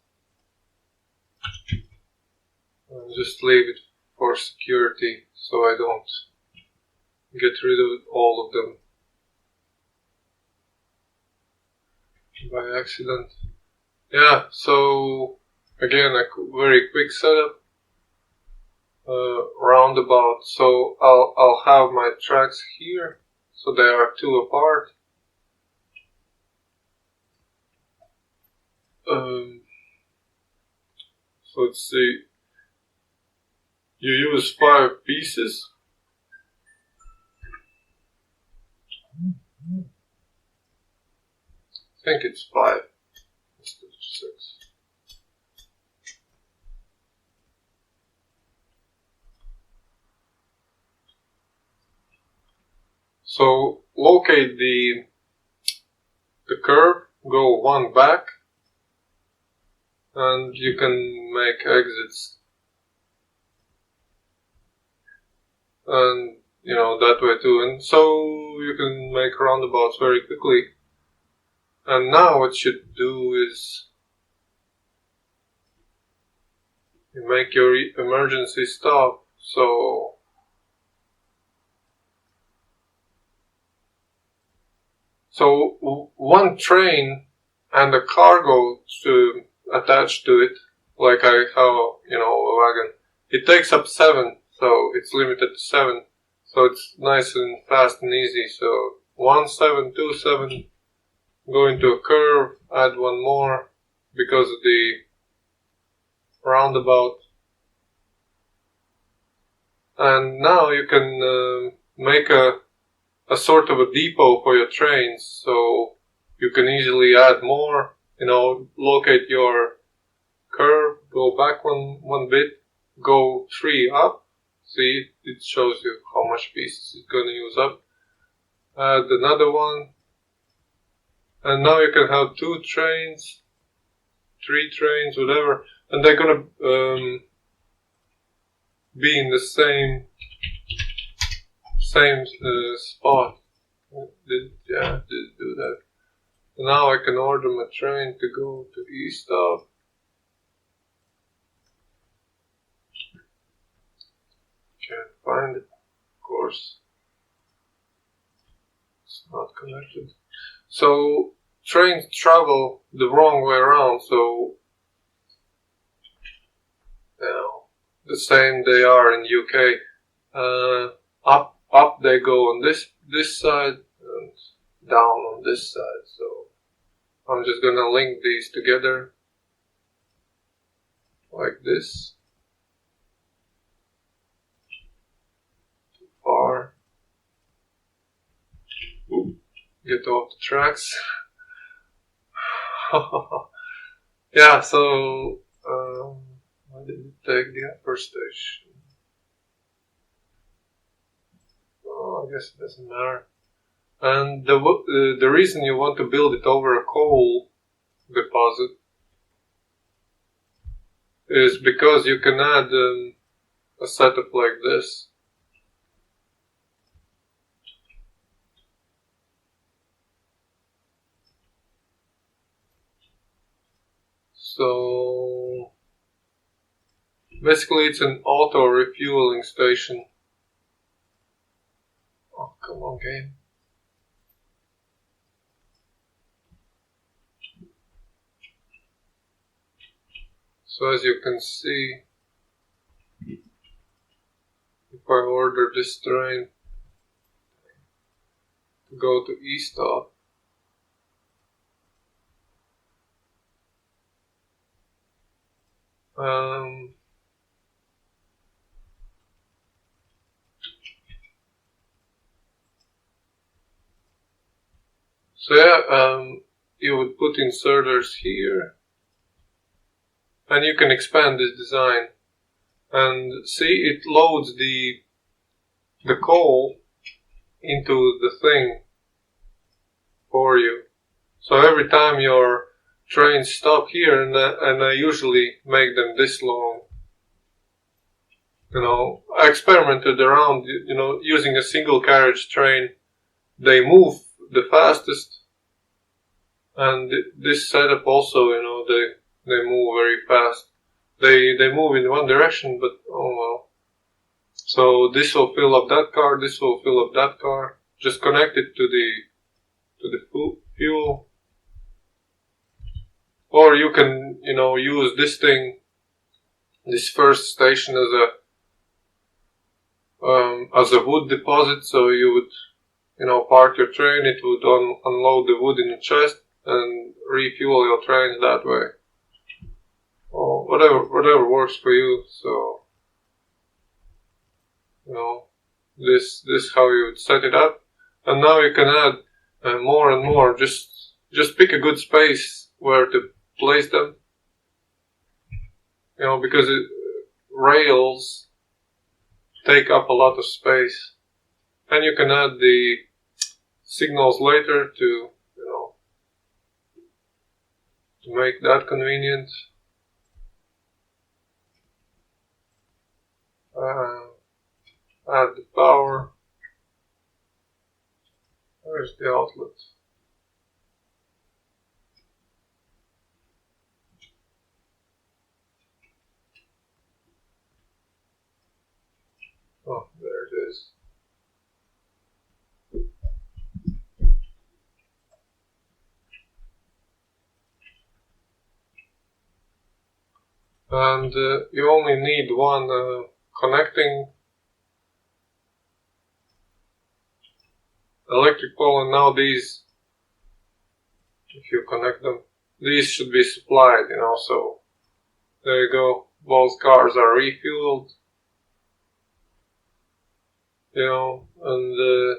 And just leave it for security so I don't get rid of all of them by accident. Yeah, so again, a very quick setup. Roundabout. So I'll have my tracks here, so they are two apart. So let's see. You use 5 pieces. I think it's 5 instead of 6. So locate the curve, go 1 back, and you can make exits. And that way too, and so you can make roundabouts very quickly. And now what you do is you make your emergency stop. So one train and a cargo attached to it, like I have a wagon, it takes up 7. So it's limited to 7. So it's nice and fast and easy. So 1, 7, 2, 7. Go into a curve, add 1 more because of the roundabout. And now you can make a sort of a depot for your trains, so you can easily add more, locate your curve, go back one bit, go 3 up. See, it shows you how much pieces it's going to use up. Add another one. And now you can have 2 trains, 3 trains, whatever. And they're going to be in the same spot. Did do that. And now I can order my train to go to east of. Can't find it, of course. It's not connected. So trains travel the wrong way around, so the same they are in UK. Up they go on this side and down on this side. So I'm just gonna link these together like this. Too far. Ooh, get off the tracks. Yeah, so I didn't take the upper station. Oh, I guess it doesn't matter. And the reason you want to build it over a coal deposit is because you can add a setup like this. So basically it's an auto refueling station. Oh, come on, game. So as you can see, if I order this train to go to east of, so yeah, you would put inserters here, and you can expand this design, and see it loads the coal into the thing for you. So every time your trains stop here, and I usually make them this long. I experimented around, using a single carriage train. They move the fastest, and this setup also, they move very fast. They move in one direction, but oh well. So this will fill up that car, this will fill up that car. Just connect it to the fuel. Or you can, use this first station as a wood deposit. So you would, park your train, it would unload the wood in the chest and refuel your trains that way. Or whatever works for you. So, this how you would set it up. And now you can add more and more. Just pick a good space where to place them. Because rails take up a lot of space. And you can add the signals later to make that convenient. Add the power. Where's the outlet? Oh, there it is. And you only need one connecting electric pole, and now these, if you connect them, these should be supplied, so there you go. both cars are refueled, and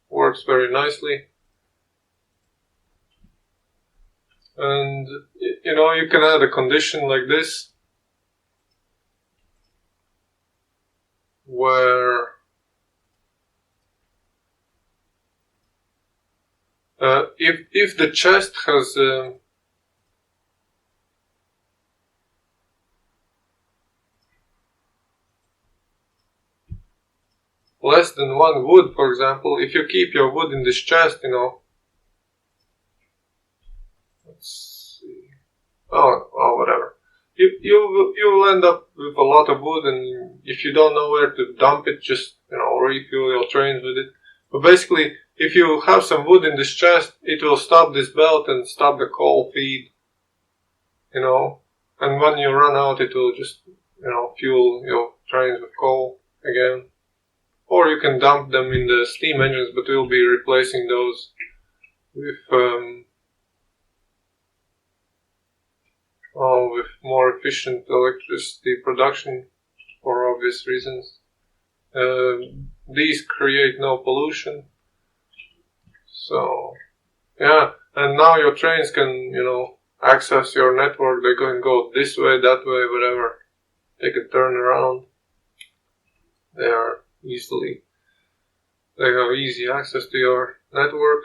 works very nicely. And you can add a condition like this, where if the chest has less than one wood, for example, if you keep your wood in this chest, let's see, whatever. You will end up with a lot of wood, and if you don't know where to dump it, just refuel your trains with it. But basically, if you have some wood in this chest, it will stop this belt and stop the coal feed. And when you run out, it will just fuel your trains with coal again. Or you can dump them in the steam engines, but we'll be replacing those with more efficient electricity production for obvious reasons. These create no pollution. So, yeah, and now your trains can, access your network. They can go this way, that way, whatever. They can turn around. They have easy access to your network.